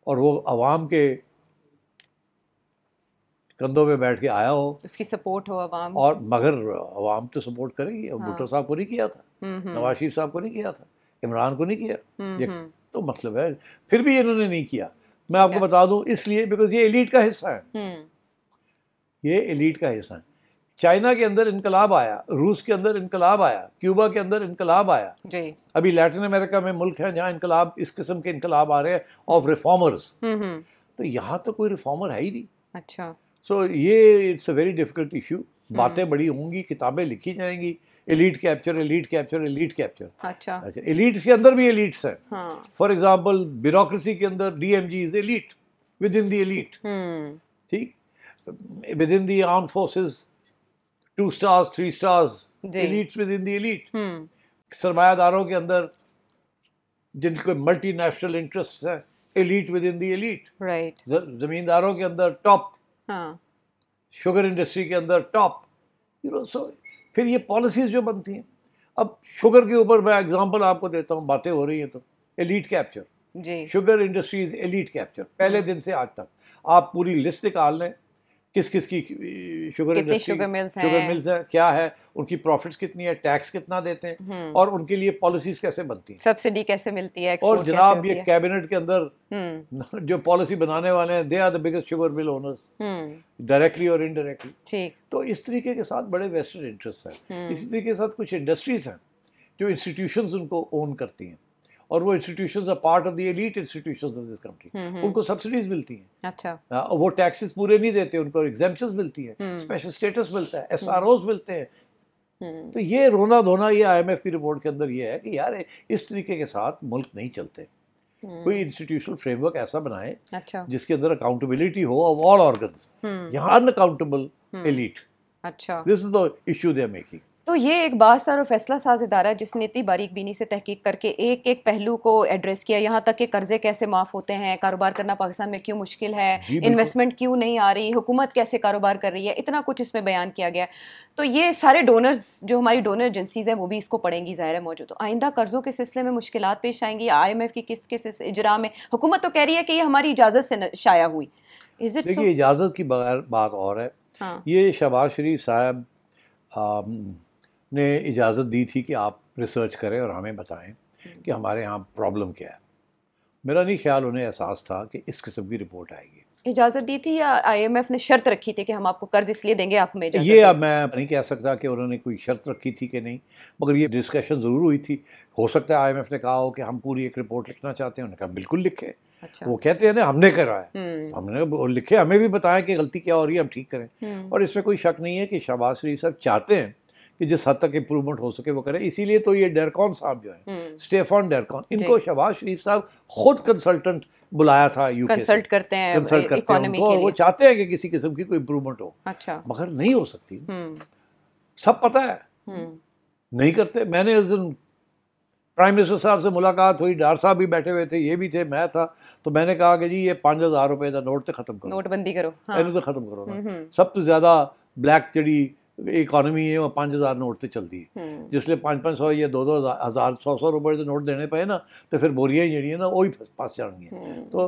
S2: और वो अवाम के कंधों पे बैठ के आया हो,
S1: उसकी सपोर्ट हो अवाम।
S2: और मगर अवाम तो सपोर्ट करेगी। भुट्टो साहब को नहीं किया था, नवाज शरीफ साहब को नहीं किया था, इमरान को नहीं किया, ये तो मतलब है। फिर भी इन्होंने नहीं किया। मैं आपको बता दूं, इसलिए बिकॉज ये एलीट का हिस्सा है, ये एलीट का हिस्सा है। चाइना के अंदर इनकलाब आया, रूस के अंदर इनकलाब आया, क्यूबा के अंदर इनकलाब आया
S1: जी।
S2: अभी लैटिन अमेरिका में मुल्क हैं जहाँ इनकलाब, इस किस्म के इनकलाब आ रहे हैं ऑफ रिफॉर्मर्स। तो यहाँ तो कोई रिफॉर्मर है ही नहीं।
S1: अच्छा।
S2: सो ये it's a very difficult issue. बातें बड़ी होंगी, किताबें लिखी जाएंगी, elite capture, elite capture, elite capture.
S1: अच्छा,
S2: एलीट्स के अंदर भी एलीट्स हैं।
S1: हाँ।
S2: फॉर एग्जांपल ब्यूरोक्रेसी के अंदर DMG is elite within the elite, ठीक। Within the armed forces 2 stars 3 stars, elites within the elite. सरमायादारों के अंदर जिनको मल्टीनेशनल इंटरेस्ट है, elite within the elite.
S1: Right.
S2: जमींदारों के अंदर टॉप,
S1: हाँ।
S2: शुगर इंडस्ट्री के अंदर टॉप, यू नो। सो फिर ये पॉलिसीज जो बनती हैं, अब शुगर के ऊपर मैं एग्जांपल आपको देता हूँ, बातें हो रही हैं तो एलीट कैप्चर
S1: जी।
S2: शुगर इंडस्ट्रीज एलीट कैप्चर, पहले दिन से आज तक आप पूरी लिस्ट निकाल लें किस किस की शुगर इंडस्ट्री,
S1: शुगर मिल्स
S2: है, क्या है, उनकी प्रॉफिट्स कितनी है, टैक्स कितना देते हैं, और उनके लिए पॉलिसीज कैसे बनती हैं,
S1: सब्सिडी कैसे मिलती है,
S2: और जनाब ये कैबिनेट के अंदर जो पॉलिसी बनाने वाले हैं, they are the biggest sugar mill owners, directly और इनडायरेक्टली।
S1: ठीक।
S2: तो इस तरीके के साथ बड़े वेस्टेड इंटरेस्ट हैं। इसी तरीके के साथ कुछ इंडस्ट्रीज हैं जो इंस्टीट्यूशंस उनको ओन करती हैं, और वो institutions are part of the elite institutions of this country. उनको सब्सिडीज मिलती हैं।
S1: अच्छा।
S2: वो टैक्सेस पूरे नहीं देते, उनको एग्जेम्पशंस मिलती हैं, स्पेशल स्टेटस मिलता है, एसआरओज मिलते हैं। तो ये रोना धोना ये आईएमएफ की रिपोर्ट के अंदर ये है कि यार इस तरीके के साथ मुल्क नहीं चलते। कोई इंस्टीट्यूशनल फ्रेमवर्क ऐसा बनाए
S1: अच्छा,
S2: जिसके अंदर अकाउंटेबिलिटी हो ऑफ ऑल ऑर्गन्स। यहाँ अनअकाउंटेबल एलीट,
S1: अच्छा,
S2: this is the issue they are making.
S1: तो ये एक बासार और फैसला साज इदारा है जिसने इतनी बारीकबीनी से तहकीक करके एक एक पहलू को एड्रेस किया, यहाँ तक कि कर्जे कैसे माफ़ होते हैं, कारोबार करना पाकिस्तान में क्यों मुश्किल है, इन्वेस्टमेंट क्यों नहीं आ रही, हुकूमत कैसे कारोबार कर रही है, इतना कुछ इसमें बयान किया गया। तो ये सारे डोनर्स जो हमारी डोनर एजेंसीज़ हैं वो भी इसको पढ़ेंगी, ज़ाहिर है मौजूद। तो आइंदा कर्ज़ों के सिलसिले में मुश्किलात पेश आएंगी, IMF की किस्त के इजरा में। हुकूमत तो कह रही है कि ये हमारी इजाज़त से शाया हुई।
S2: देखिए इजाज़त की बात और है। हाँ। ये शहबाज शरीफ साहब ने इजाज़त दी थी कि आप रिसर्च करें और हमें बताएं कि हमारे यहाँ प्रॉब्लम क्या है। मेरा नहीं ख्याल उन्हें एहसास था कि इस किस्म की रिपोर्ट आएगी।
S1: इजाज़त दी थी या IMF ने शर्त रखी थी कि हम आपको कर्ज इसलिए देंगे, आप हमें इजाज़त
S2: ये अब मैं नहीं कह सकता कि उन्होंने कोई शर्त रखी थी कि नहीं, मगर ये डिस्कशन ज़रूर हुई थी। हो सकता है IMF ने कहा हो कि हम पूरी एक रिपोर्ट लिखना चाहते हैं, उन्होंने कहा बिल्कुल लिखे। अच्छा। वो कहते हैं ना हमने कराया, हमने लिखे, हमें भी बताया कि गलती क्या हो रही है, हम ठीक करें। और इसमें कोई शक नहीं है कि शहबाज शरीफ साहब चाहते हैं कि जिस हद तक इम्प्रूवमेंट हो सके वो करें। इसीलिए तो ये डेरकॉन साहब जो है, स्टेफन डेरकॉन, इनको शहबाज शरीफ साहब खुद कंसल्टेंट बुलाया था, यूके
S1: कंसल्ट करते हैं
S2: इकोनॉमी के लिए। वो चाहते हैं कि किसी किस्म की कोई इम्प्रूवमेंट हो। अच्छा। मगर नहीं हो सकती, सब पता है, नहीं करते। मैंने उस दिन प्राइम मिनिस्टर साहब से मुलाकात हुई, डार साहब भी बैठे हुए थे, ये भी थे, मैं था। तो मैंने कहा कि जी ये 5000 रुपए का नोट तो खत्म करो,
S1: नोटबंदी करो,
S2: इन्हें तो खत्म करो ना। सब तो ज्यादा ब्लैक जड़ी इकोनॉमी है वो 5000 नोट से चलती है, जिसलिए 500 या 2,000 100 रुपए से नोट देने पे ना, तो फिर बोरियां जड़ी है ना वही पास जाएंगी। तो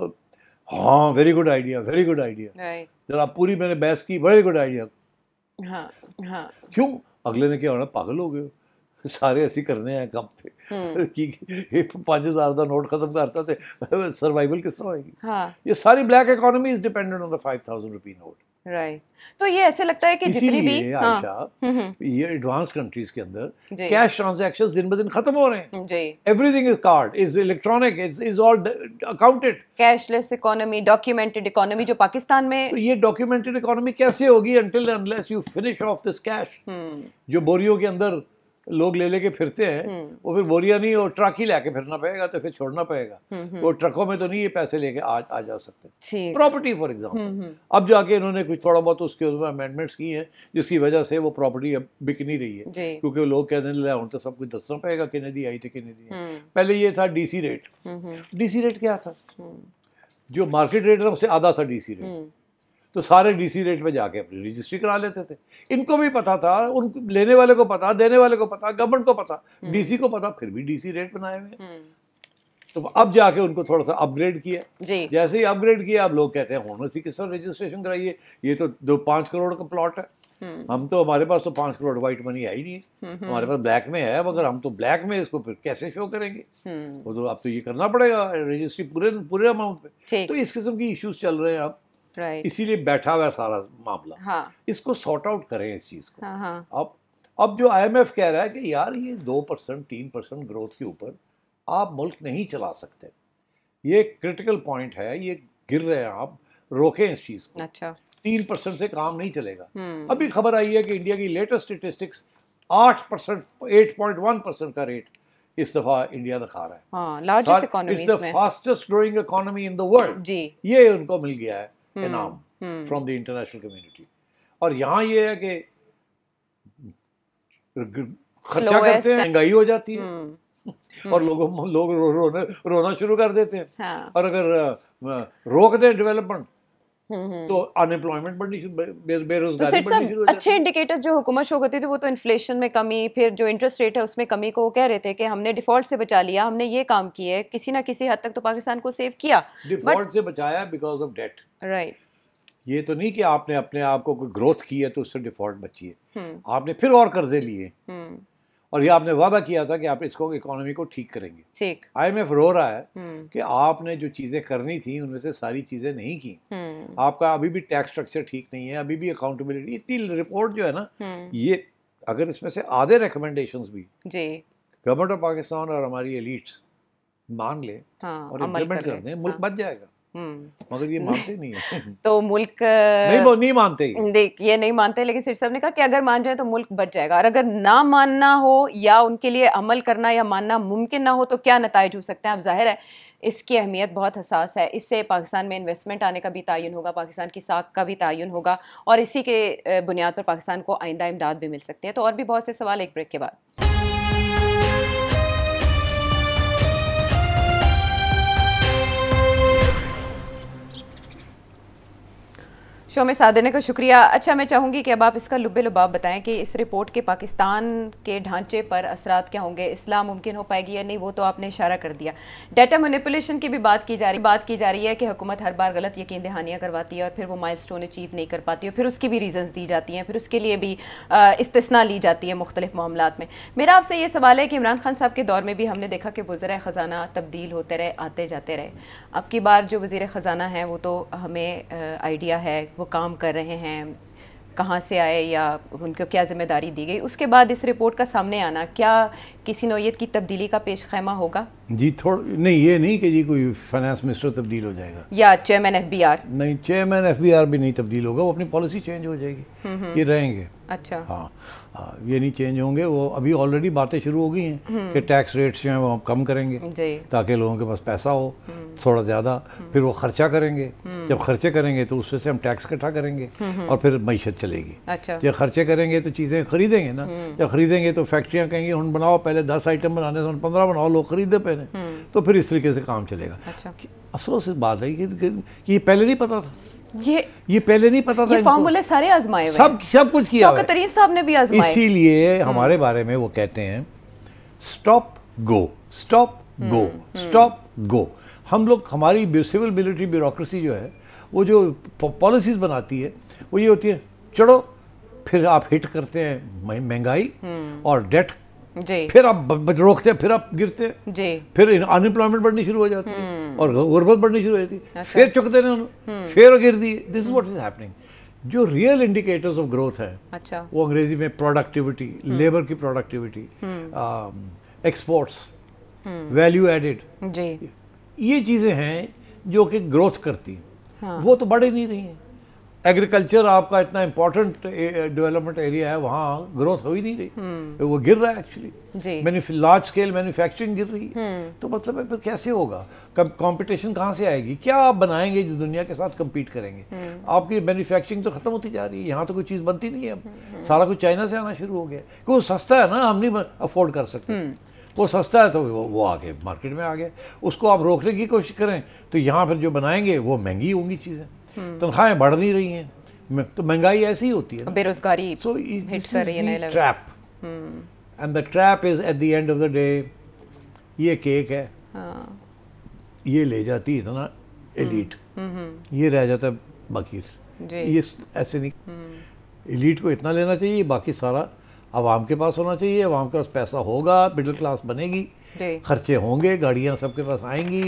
S2: हाँ, very good idea, very good idea. जरा पूरी मैंने बहस की, वेरी गुड आइडिया। हाँ, हाँ। क्यों अगले ने क्या होना, पागल हो गए, सारे ऐसे करने हैं कब थे कि 5000 का नोट खत्म करता थे, सर्वाइवल किस तरह होगी। हाँ। ये सारी black economy is dependent on the 5000 rupee note. Right.
S1: तो ये ऐसे लगता है कि जितनी भी
S2: आयशा, ये एडवांस कंट्रीज के अंदर कैश ट्रांजैक्शंस दिन ब दिन खत्म हो रहे हैं। जी। Everything is card, is electronic, is all accounted.
S1: Cashless economy, documented economy जो पाकिस्तान में।
S2: तो ये डॉक्यूमेंटेड इकोनॉमी कैसे होगी until unless you finish off this cash? जो बोरियों के अंदर लोग ले लेके फिरते हैं, वो फिर बोरिया नहीं, और ट्रक ही लेके फिरना पड़ेगा, तो फिर छोड़ना पड़ेगा। वो ट्रकों में तो नहीं ये पैसे लेके आ जा सकते। प्रॉपर्टी फॉर एग्जांपल, अब जाके इन्होंने कुछ थोड़ा बहुत उसके उसमें अमेंडमेंट्स की हैं, जिसकी वजह से वो प्रॉपर्टी अब बिक नहीं रही है, क्योंकि लोग कहने लगे तो सब कुछ दसना पड़ेगा कि नहीं दी आई थी कि नहीं दी। पहले ये था DC रेट। DC रेट क्या था? जो मार्केट रेट है उससे आधा था DC रेट। तो सारे डीसी रेट पे जाके अपनी रजिस्ट्री करा लेते थे। इनको भी पता था, उन लेने वाले को पता, देने वाले को पता, गवर्नमेंट को पता, डीसी को पता, फिर भी डीसी रेट बनाए हुए। तो अब जाके उनको थोड़ा सा अपग्रेड किया जी। जैसे ही अपग्रेड किया, अब लोग कहते हैं होनसी किस तरह रजिस्ट्रेशन कराइए, ये तो 5 करोड़ का प्लॉट है। हम तो, हमारे पास तो 5 करोड़ वाइट मनी है ही नहीं, हमारे पास ब्लैक में है, मगर हम तो ब्लैक में इसको फिर कैसे शो करेंगे? वो तो अब तो ये करना पड़ेगा रजिस्ट्री पूरे अमाउंट पे। तो इस किस्म की इश्यूज चल रहे हैं अब, इसीलिए बैठा हुआ है सारा मामला। हाँ। इसको सॉर्ट आउट करें इस चीज को। हाँ। अब जो IMF कह रहा है कि यार ये 2% 3% ग्रोथ के ऊपर आप मुल्क नहीं चला सकते, ये क्रिटिकल पॉइंट है, ये गिर रहे हैं, आप रोकें इस चीज को। अच्छा। 3% से काम नहीं चलेगा। अभी खबर आई है कि इंडिया की लेटेस्ट स्टेटिस्टिक्स 8%, 8.1% का रेट इस दफा इंडिया दिखा रहा है। हाँ, लार्जेस्ट इकोनॉमी में, it's the fastest growing economy in the world जी। ये उनको मिल गया है इनाम फ्रॉम द इंटरनेशनल कम्युनिटी। और यहाँ ये है कि खर्चा करते हैं, महंगाई हो जाती है और लोग रोना शुरू कर देते हैं। हाँ। और अगर रोक दें डेवलपमेंट तो अनएम्प्लॉयमेंट बढ़नी, बेरोजगारी बढ़नी शुरू हो जाती है। अच्छे इंडिकेटर्स जो हुकूमत शो करती थी वो तो इन्फ्लेशन में कमी, फिर जो इंटरेस्ट रेट है उसमें कमी को कह रहे थे कि हमने डिफॉल्ट से बचा लिया, हमने ये काम किया है, किसी ना किसी हद तक तो पाकिस्तान को सेव किया। डिफॉल्ट से बचाया बिकॉज ऑफ डेट। राइट। ये तो नहीं कि आपने अपने आप को कोई ग्रोथ की है तो उससे डिफॉल्ट बची है, आपने फिर और कर्जे लिए और ये आपने वादा किया था कि आप इसको इकोनॉमी को ठीक करेंगे। ठीक। IMF रो रहा है कि आपने जो चीज़ें करनी थी उनमें से सारी चीज़ें नहीं की। आपका अभी भी टैक्स स्ट्रक्चर ठीक नहीं है, अभी भी अकाउंटेबिलिटी, इतनी रिपोर्ट जो है ना, ये अगर इसमें से आधे रिकमेंडेशंस भी जी गवर्नमेंट ऑफ पाकिस्तान और हमारी एलीट्स मान ले और इम्प्लीमेंट कर दें, मुल्क बच जाएगा। मगर ये मानते नहीं है। तो मुल्क नहीं मानते, देख ये नहीं मानते, लेकिन सिट साहब ने कहा कि अगर मान जाए तो मुल्क बच जाएगा, और अगर ना मानना हो या उनके लिए अमल करना या मानना मुमकिन ना हो तो क्या नताइज हो सकते हैं। अब जाहिर है इसकी अहमियत बहुत हसास है, इससे पाकिस्तान में इन्वेस्टमेंट आने का भी तयन होगा, पाकिस्तान की साख का भी तयन होगा, और इसी के बुनियाद पर पाकिस्तान को आइंदा इमदाद भी मिल सकती है। तो और भी बहुत से सवाल एक ब्रेक के बाद। शो में साथ देने का शुक्रिया। अच्छा, मैं चाहूँगी कि अब आप इसका लुब्बे लुबाब बताएं कि इस रिपोर्ट के पाकिस्तान के ढांचे पर असरात क्या होंगे, इस्लाह मुमकिन हो पाएगी या नहीं, वो तो आपने इशारा कर दिया। डाटा मैनिपुलेशन की भी बात की जा रही है कि हुकूमत हर बार गलत यकीन दहानियाँ करवाती है और फिर वो माइलस्टोन अचीव नहीं कर पाती है, फिर उसकी भी रीजंस दी जाती हैं, फिर उसके लिए भी इस्तिस्ना ली जाती है मुख्तलिफ मामलात में। मेरा आपसे ये सवाल है कि इमरान खान साहब के दौर में भी हमने देखा कि वज़ीर ख़जाना तब्दील होते रहे, आते जाते रहे। अब की बार जो वज़ीर ख़जाना है वो तो हमें आइडिया है वो काम कर रहे हैं, कहाँ से आए या उनको क्या जिम्मेदारी दी गई, उसके बाद इस रिपोर्ट का सामने आना क्या किसी नौयत की तब्दीली का पेश खैमा होगा? जी नहीं, ये नहीं कि जी कोई फाइनेंस मिनिस्टर तब्दील हो जाएगा या चेयरमैन FBR, नहीं, चेयरमैन FBR भी नहीं तब्दील होगा, वो अपनी पॉलिसी चेंज हो जाएगी, ये रहेंगे। अच्छा। हाँ, ये नहीं चेंज होंगे, वो अभी ऑलरेडी बातें शुरू हो गई हैं कि टैक्स रेट्स जो हैं वो हम कम करेंगे ताकि लोगों के पास पैसा हो थोड़ा ज़्यादा, फिर वो खर्चा करेंगे, जब खर्चे करेंगे तो उससे हम टैक्स इकट्ठा करेंगे और फिर मईशत चलेगी। अच्छा। जब खर्चे करेंगे तो चीज़ें खरीदेंगे ना, जब खरीदेंगे तो फैक्ट्रियाँ कहेंगी हम बनाओ, पहले 10 आइटम बनाने से 15 बनाओ, लोग खरीदे पहले, तो फिर इस तरीके से काम चलेगा। अच्छा। अफसोस इस बात है कि ये पहले नहीं पता था, ये पहले नहीं पता था, ये फार्मूले सारे आजमाए हुए, सब कुछ किया, शौकत तरीन साहब ने भी आजमाए। इसीलिए हमारे बारे में वो कहते हैं स्टॉप गो, स्टॉप गो, स्टॉप गो। हम लोग, हमारी सिविल मिलिट्री ब्यूरोक्रेसी जो है वो जो पॉलिसीज बनाती है वो ये होती है, चढ़ो, फिर आप हिट करते हैं महंगाई और डेट, फिर आप रोकते हैं, फिर आप गिरते हैं, फिर अनएम्प्लॉयमेंट बढ़नी शुरू हो जाती है और गुर्बत बढ़नी शुरू हो जाती है, फिर चुकते हैं, फिर गिर दी। This is what is happening. जो रियल इंडिकेटर्स ऑफ ग्रोथ है, अच्छा, वो अंग्रेजी में प्रोडक्टिविटी, लेबर की प्रोडक्टिविटी, एक्सपोर्ट्स, वैल्यू एडेड, ये चीज़ें हैं जो कि ग्रोथ करती हैं। हाँ। वो तो बढ़ ही नहीं रही हैं। एग्रीकल्चर आपका इतना इम्पोर्टेंट डेवलपमेंट एरिया है, वहाँ ग्रोथ हो ही नहीं रही, वो गिर रहा है एक्चुअली। लार्ज स्केल मैन्युफैक्चरिंग गिर रही है, तो मतलब है फिर कैसे होगा, कंपटीशन कहाँ से आएगी, क्या आप बनाएंगे जो दुनिया के साथ कम्पीट करेंगे? आपकी मैन्युफैक्चरिंग तो ख़त्म होती जा रही है, यहाँ तो कोई चीज़ बनती नहीं है, अब सारा कुछ चाइना से आना शुरू हो गया, क्योंकि वो सस्ता है ना, हम नहीं अफोर्ड कर सकते, वो सस्ता है तो वो आगे मार्केट में आ गया। उसको आप रोकने की कोशिश करें तो यहाँ फिर जो बनाएंगे वो महंगी होंगी चीज़ें। तनख्वाहें बढ़ नहीं रही हैं, तो महंगाई ऐसी ही होती है,
S1: बेरोजगारी
S2: सो
S1: हिट कर रही है,
S2: trap, and the trap is at the end of the day, ये केक है, ये ले जाती है इतना एलीट, ये रह जाता है बाकी, ये ऐसे नहीं, एलीट को इतना लेना चाहिए, बाकी सारा आवाम के पास होना चाहिए, आवाम के पास पैसा होगा, मिडिल क्लास बनेगी, खर्चे होंगे, गाड़ियाँ सबके पास आएंगी,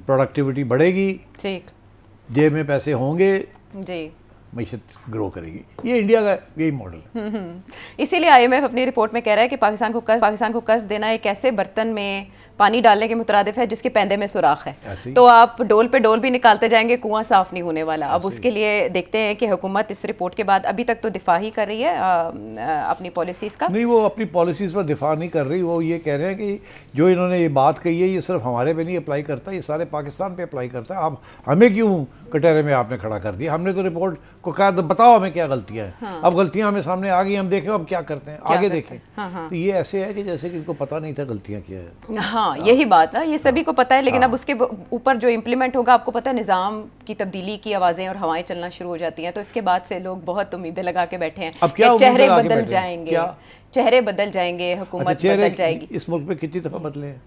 S2: प्रोडक्टिविटी बढ़ेगी, जेब में पैसे होंगे जी, मईशत ग्रो करेगी। ये इंडिया का यही मॉडल है।
S1: इसीलिए आईएमएफ अपनी रिपोर्ट में कह रहा है कि पाकिस्तान को कर्ज देना एक ऐसे बर्तन में पानी डालने के मुतरादिफ है जिसके पैंदे में सुराख है, तो आप डोल पे डोल भी निकालते जाएंगे, कुआं साफ नहीं होने वाला। अब उसके लिए देखते हैं कि हुकूमत इस रिपोर्ट के बाद अभी तक तो दिफा ही कर रही है अपनी पॉलिसीज़ का।
S2: नहीं, वो अपनी पॉलिसीज़ पर दिफा नहीं कर रही, वो ये कह रहे हैं कि जो इन्होंने ये बात कही है ये सिर्फ हमारे पे नहीं अप्लाई करता, ये सारे पाकिस्तान पे अप्लाई करता है। आप हमें क्यों कटहरे में आपने खड़ा कर दिया? हमने तो रिपोर्ट को कहा बताओ हमें क्या गलतियाँ हैं। अब गलतियाँ हमें सामने आ गई, हम देखें अब क्या करते हैं, आगे देखें। तो ये ऐसे है कि जैसे कि इनको पता नहीं था गलतियाँ क्या है।
S1: हाँ, यही बात है, ये सभी को पता है, लेकिन अब उसके ऊपर जो इम्प्लीमेंट होगा, आपको पता है निज़ाम की तब्दीली की आवाज़ें और हवाएं चलना शुरू हो जाती हैं, तो इसके बाद से लोग बहुत उम्मीदें लगा के बैठे हैं कि चेहरे बदल जाएंगे, चेहरे बदल जाएंगे, हुकूमत बदल जाएगी।
S2: इस मुल्क में कितनी दफ़ा बदले हैं?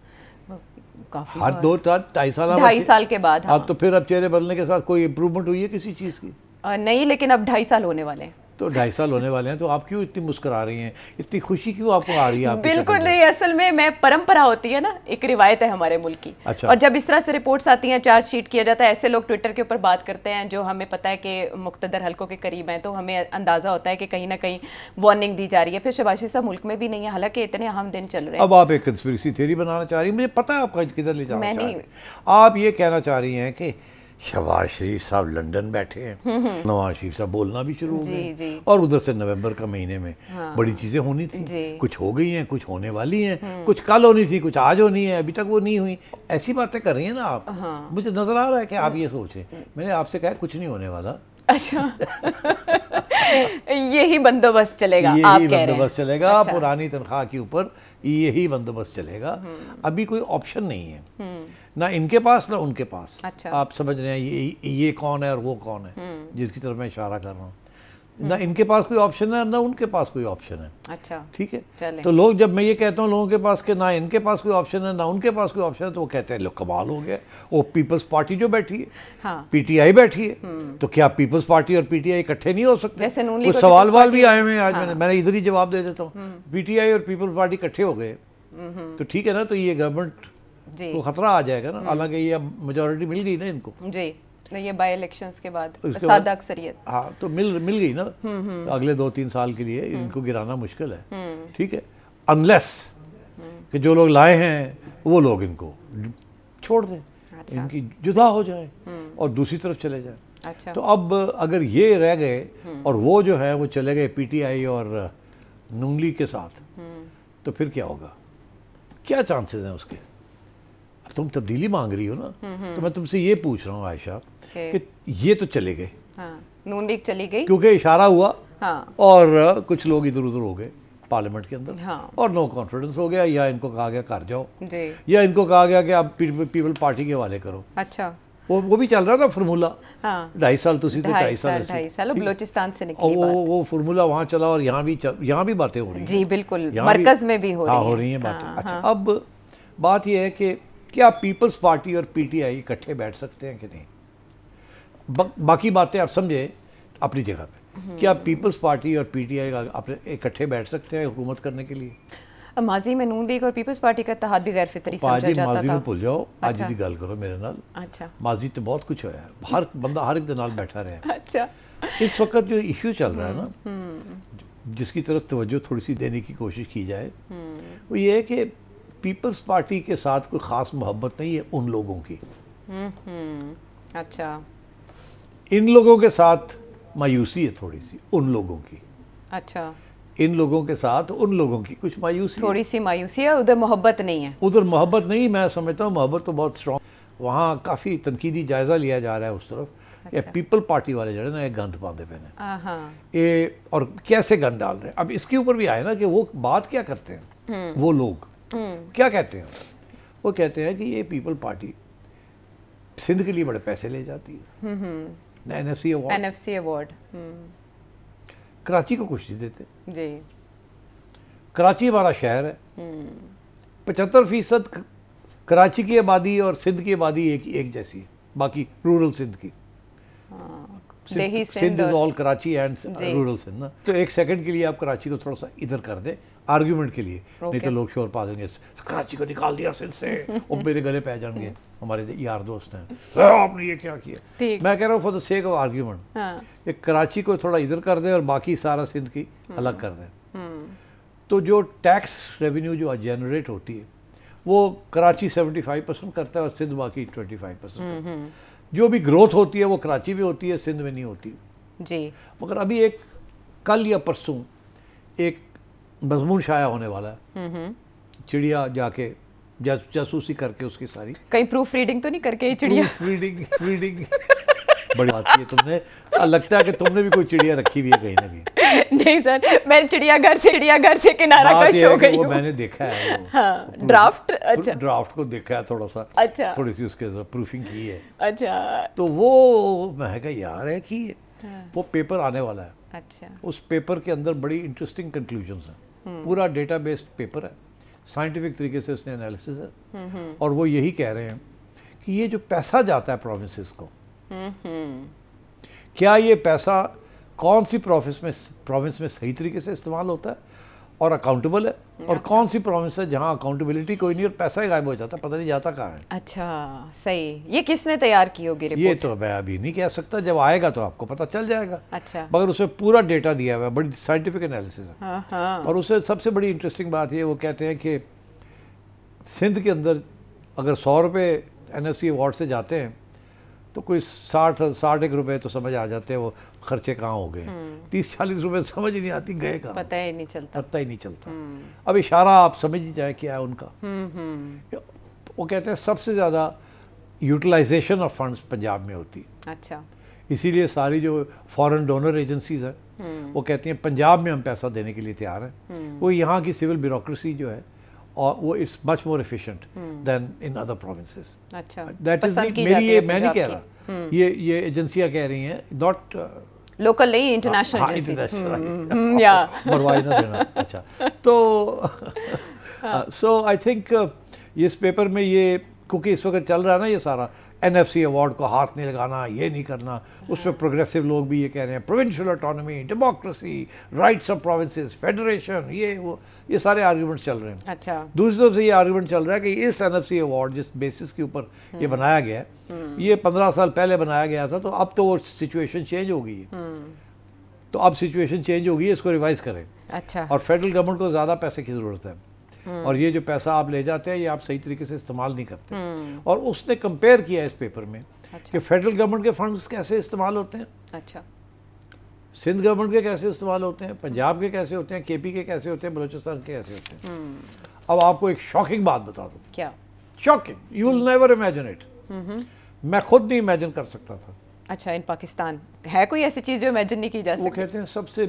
S1: काफी,
S2: हर 2-2.5
S1: साल के बाद।
S2: अब तो फिर अब चेहरे बदलने के साथ कोई इम्प्रूवमेंट हुई है किसी चीज़ की?
S1: नहीं, लेकिन अब 2.5 साल होने वाले हैं।
S2: तो 2.5 साल होने वाले हैं, तो आप क्यों इतनी मुस्कुरा रही हैं? इतनी खुशी क्यों आपको आ रही है?
S1: बिल्कुल नहीं, असल में मैं परंपरा होती है ना, एक रिवायत है हमारे मुल्क की।
S2: अच्छा।
S1: और जब इस तरह से रिपोर्ट्स आती हैं, चार्जशीट किया जाता है, ऐसे लोग ट्विटर के ऊपर बात करते हैं जो हमें पता है कि मुख्तदर हलकों के करीब हैं, तो हमें अंदाज़ा होता है कि कहीं ना कहीं वार्निंग दी जा रही है। फिर शहबाज शरीफ साहब मुल्क में भी नहीं है, हालांकि इतने अहम दिन चल रहे हैं।
S2: अब आप एक कंस्पिरेसी थ्योरी बनाना चाह रही हैं, मुझे पता है आपका किधर ले जाना चाह रही हैं। आप ये कहना चाह रही हैं कि शहबाज शरीफ साहब लंदन बैठे हैं, नवाज शरीफ साहब बोलना भी शुरू हो गए, और उधर से नवंबर का महीने में बड़ी चीज़ें होनी थी, कुछ हो गई हैं, कुछ होने वाली हैं, कुछ कल होनी थी, कुछ आज होनी है, अभी तक वो नहीं हुई। ऐसी बातें कर रही हैं ना आप। मुझे नज़र आ रहा है कि आप ये सोचें, मैंने आपसे कहा कुछ नहीं होने वाला।
S1: अच्छा यही बंदोबस्त चलेगा,
S2: यही बंदोबस्त चलेगा। अच्छा। पुरानी तनख्वाह के ऊपर यही बंदोबस्त चलेगा। अभी कोई ऑप्शन नहीं है, ना इनके पास ना उनके पास। अच्छा। आप समझ रहे हैं ये कौन है और वो कौन है जिसकी तरफ मैं इशारा कर रहा हूँ। ना इनके पास कोई ऑप्शन है ना उनके पास कोई ऑप्शन है।
S1: अच्छा,
S2: ठीक है। तो लोग, जब मैं ये कहता हूँ लोगों के पास कि ना इनके पास कोई ऑप्शन है ना उनके पास कोई ऑप्शन है, तो वो कहते हैं लो कमाल हो गया, वो पीपल्स पार्टी जो बैठी है, हाँ। पीटीआई बैठी है, तो क्या पीपल्स पार्टी और पीटीआई इकट्ठे नहीं हो सकते? कुछ सवाल भी आए हुए हैं आज। हाँ। मैंने इधर ही जवाब दे देता हूँ। पीटीआई और पीपल्स पार्टी इकट्ठे हो गए तो ठीक है ना, तो ये गवर्नमेंट को खतरा आ जाएगा ना। हालांकि ये अब मेजोरिटी मिल गई ना इनको
S1: जी, ये बाई इलेक्शंस के बाद सादा अक्सरियत,
S2: हाँ, तो मिल गई ना। अगले 2-3 साल के लिए इनको गिराना मुश्किल है। ठीक है, अनलेस कि जो लोग लाए हैं वो लोग इनको छोड़ दें। अच्छा। इनकी जुदा हो जाए और दूसरी तरफ चले जाए। अच्छा। तो अब अगर ये रह गए और वो जो है वो चले गए पीटीआई और नून लीग के साथ, तो फिर क्या होगा? क्या चांसेस हैं उसके? तुम तब्दीली मांग रही हो ना, तो मैं तुमसे ये पूछ रहा हूँ आयशा कि ये तो चले गए,
S1: हाँ, नून लीग चली गई क्योंकि
S2: इशारा हुआ,
S1: हाँ,
S2: और कुछ लोग इधर उधर हो गए पार्लियामेंट के अंदर,
S1: हाँ,
S2: और नो कॉन्फिडेंस हो गया, या इनको कहा गया कर जाओ, या इनको कहा गया कि आप पीपल पार्टी के हवाले करो।
S1: अच्छा,
S2: वो भी चल रहा था फार्मूला। हाँ, 2.5 साल तो
S1: 2.5 साल बलोचिस्तान से निकली बात।
S2: वो फार्मूला वहाँ चला और यहाँ भी बातें हो रही हैं।
S1: जी बिल्कुल, मरकज में भी हो
S2: रही हैं बातें। अच्छा, अब बात यह है कि क्या पीपल्स पार्टी और पीटीआई इकट्ठे बैठ सकते हैं कि नहीं? बाकी बातें आप समझे अपनी जगह पे। क्या पीपल्स पार्टी और पीटीआई अपने इकट्ठे बैठ सकते हैं हुकूमत करने के लिए?
S1: माजी में नून लीग और पीपल्स पार्टी का इत्तेहाद भी गैर फितरी समझा जाता था।
S2: माजी में भूल जाओ, आज की गल करो मेरे नाल।
S1: अच्छा,
S2: माजी तो बहुत कुछ होया है, हर बंदा हर एक दे नाल बैठा रहा।
S1: अच्छा,
S2: इस वक्त जो इशू चल रहा है ना, जिसकी तरफ तवज्जो थोड़ी सी देने की कोशिश की जाए, वो ये है कि पीपल्स पार्टी के साथ कोई ख़ास मोहब्बत नहीं है उन लोगों की।
S1: अच्छा,
S2: इन लोगों के साथ मायूसी है थोड़ी सी उन लोगों की।
S1: अच्छा,
S2: इन लोगों के साथ उन लोगों की कुछ मायूसी,
S1: थोड़ी सी मायूसी है, उधर मोहब्बत नहीं है।
S2: उधर मोहब्बत नहीं, मैं समझता हूँ मोहब्बत तो बहुत स्ट्रॉन्ग। वहाँ काफ़ी तनकीदी जायज़ा लिया जा रहा है उस तरफ। अच्छा। पीपल पार्टी वाले जो है ना, एक गंद पाते पे ये, और कैसे गंद डाल रहे हैं। अब इसके ऊपर भी आए ना कि वो बात क्या करते हैं, वो लोग क्या कहते हैं। वो कहते हैं कि ये पीपल पार्टी सिंध के लिए बड़े पैसे ले जाती है, NFC अवार्ड। कराची को कुछ नहीं देते
S3: जी।
S2: कराची हमारा शहर है, 75% कराची की आबादी और सिंध की आबादी एक जैसी है, बाकी रूरल सिंध की। Sindh is all Karachi and rural Sindh ना। तो एक सेकंड के लिए आप कराची को थोड़ा सा इधर कर दें आर्ग्यूमेंट के लिए, नहीं तो लोग शोर पा देंगे कराची को निकाल दिया सिंध से, वो मेरे गले पै जाएंगे, हमारे यार दोस्त हैं, आपने ये क्या किया। मैं कह रहा हूँ for the sake of argument एक कराची को थोड़ा इधर कर दें और बाकी सारा सिंध की अलग कर दें। तो जो टैक्स रेवेन्यू जो जनरेट होती है वो कराची 75% करता है और सिंध बाकी 25%। जो भी ग्रोथ होती है वो कराची में होती है, सिंध में नहीं होती
S3: जी।
S2: मगर अभी एक कल या परसों एक मजमून शाया होने वाला है, चिड़िया जाके जासूसी करके उसकी सारी,
S3: कहीं प्रूफ रीडिंग तो नहीं करके ये चिड़िया?
S2: रीडिंग बड़ी बात है, तुमने लगता है कि तुमने भी कोई चिड़िया रखी हुई है कहीं ना कहीं।
S3: नहीं सर, मैं चिड़ियाघर से किनारा कश हो गई हूँ।
S2: मैंने देखा है वो,
S3: हाँ, ड्राफ्ट। अच्छा,
S2: ड्राफ्ट को देखा है थोड़ा सा।
S3: अच्छा,
S2: थोड़ी सी उसके प्रूफिंग की है।
S3: अच्छा,
S2: तो वो मैं कहा यार है कि वो पेपर आने वाला है।
S3: अच्छा,
S2: उस पेपर के अंदर बड़ी इंटरेस्टिंग कंक्लूजन्स हैं, पूरा डेटा बेस्ड पेपर है, साइंटिफिक तरीके से उसने एनालिसिस है, और वो यही कह रहे हैं कि ये जो पैसा जाता है प्रोविंसेस को, क्या ये पैसा कौन सी प्रोविंस में सही तरीके से इस्तेमाल होता है और अकाउंटेबल है, और कौन सी प्रोविंस है जहाँ अकाउंटेबिलिटी कोई नहीं और पैसा ही गायब हो जाता है, पता नहीं जाता कहाँ है।
S3: अच्छा, सही। ये किसने तैयार की होगी रिपोर्ट?
S2: ये तो मैं अभी नहीं कह सकता, जब आएगा तो आपको पता चल जाएगा।
S3: अच्छा,
S2: मगर उसमें पूरा डेटा दिया हुआ है, बड़ी साइंटिफिक एनालिसिस है।
S3: हाँ।
S2: और उससे सबसे बड़ी इंटरेस्टिंग बात ये, वो कहते हैं कि सिंध के अंदर अगर 100 रुपये NFC अवार्ड से जाते हैं तो कोई 60 रुपए तो समझ आ जाते हैं वो खर्चे कहाँ हो गए। 30-40 रुपए समझ ही नहीं आती गए कहाँ,
S3: पता ही नहीं चलता।
S2: अब इशारा आप समझ ही जाए क्या है उनका। वो कहते हैं सबसे ज़्यादा यूटिलाइजेशन ऑफ फंड्स पंजाब में होती है।
S3: अच्छा,
S2: इसीलिए सारी जो फॉरेन डोनर एजेंसीज हैं वो कहती हैं पंजाब में हम पैसा देने के लिए तैयार हैं। वो यहाँ की सिविल ब्यूरोक्रेसी जो है और वो it's much more efficient then in other provinces.
S3: अच्छा,
S2: दैट इज मेरी, ये मैं नहीं कह रहा, ये एजेंसियां कह रही हैं, नॉट
S3: लोकल नहीं, इंटरनेशनल एजेंसीज या
S2: मरवाई ना देना। अच्छा, तो सो आई थिंक इस पेपर में ये, क्योंकि इस वक्त चल रहा है ना ये सारा NFC अवार्ड को हाथ नहीं लगाना, ये नहीं करना, उसमें प्रोग्रेसिव लोग भी ये कह रहे हैं provincial autonomy, democracy, rights of provinces, federation, ये सारे आर्गूमेंट्स चल रहे हैं।
S3: अच्छा,
S2: दूसरी तरफ से ये आर्गूमेंट चल रहा है कि इस NFC अवार्ड जिस बेसिस के ऊपर ये बनाया गया है, ये 15 साल पहले बनाया गया था, तो अब तो वो सिचुएशन चेंज हो गई है, तो अब सिचुएशन चेंज हो गई है, इसको रिवाइज करें।
S3: अच्छा,
S2: और फेडरल गवर्नमेंट को ज़्यादा पैसे की ज़रूरत है, और ये जो पैसा आप ले जाते हैं ये आप सही तरीके से इस्तेमाल नहीं करते। और उसने कंपेयर किया इस पेपर में कि फेडरल गवर्नमेंट के फंड्स कैसे इस्तेमाल होते हैं,
S3: अच्छा,
S2: सिंध गवर्नमेंट के कैसे इस्तेमाल होते हैं, पंजाब के कैसे होते हैं, KP के कैसे होते हैं, बलूचिस्तान के कैसे होते हैं। अब आपको एक शॉकिंग बात बता दूं।
S3: क्या?
S2: Shocking, you will never imagine it. मैं खुद नहीं इमेजिन कर सकता था।
S3: अच्छा, इन पाकिस्तान है कोई ऐसी चीज़ जो इमेजिन नहीं की जा सकती?
S2: वो कहते हैं सबसे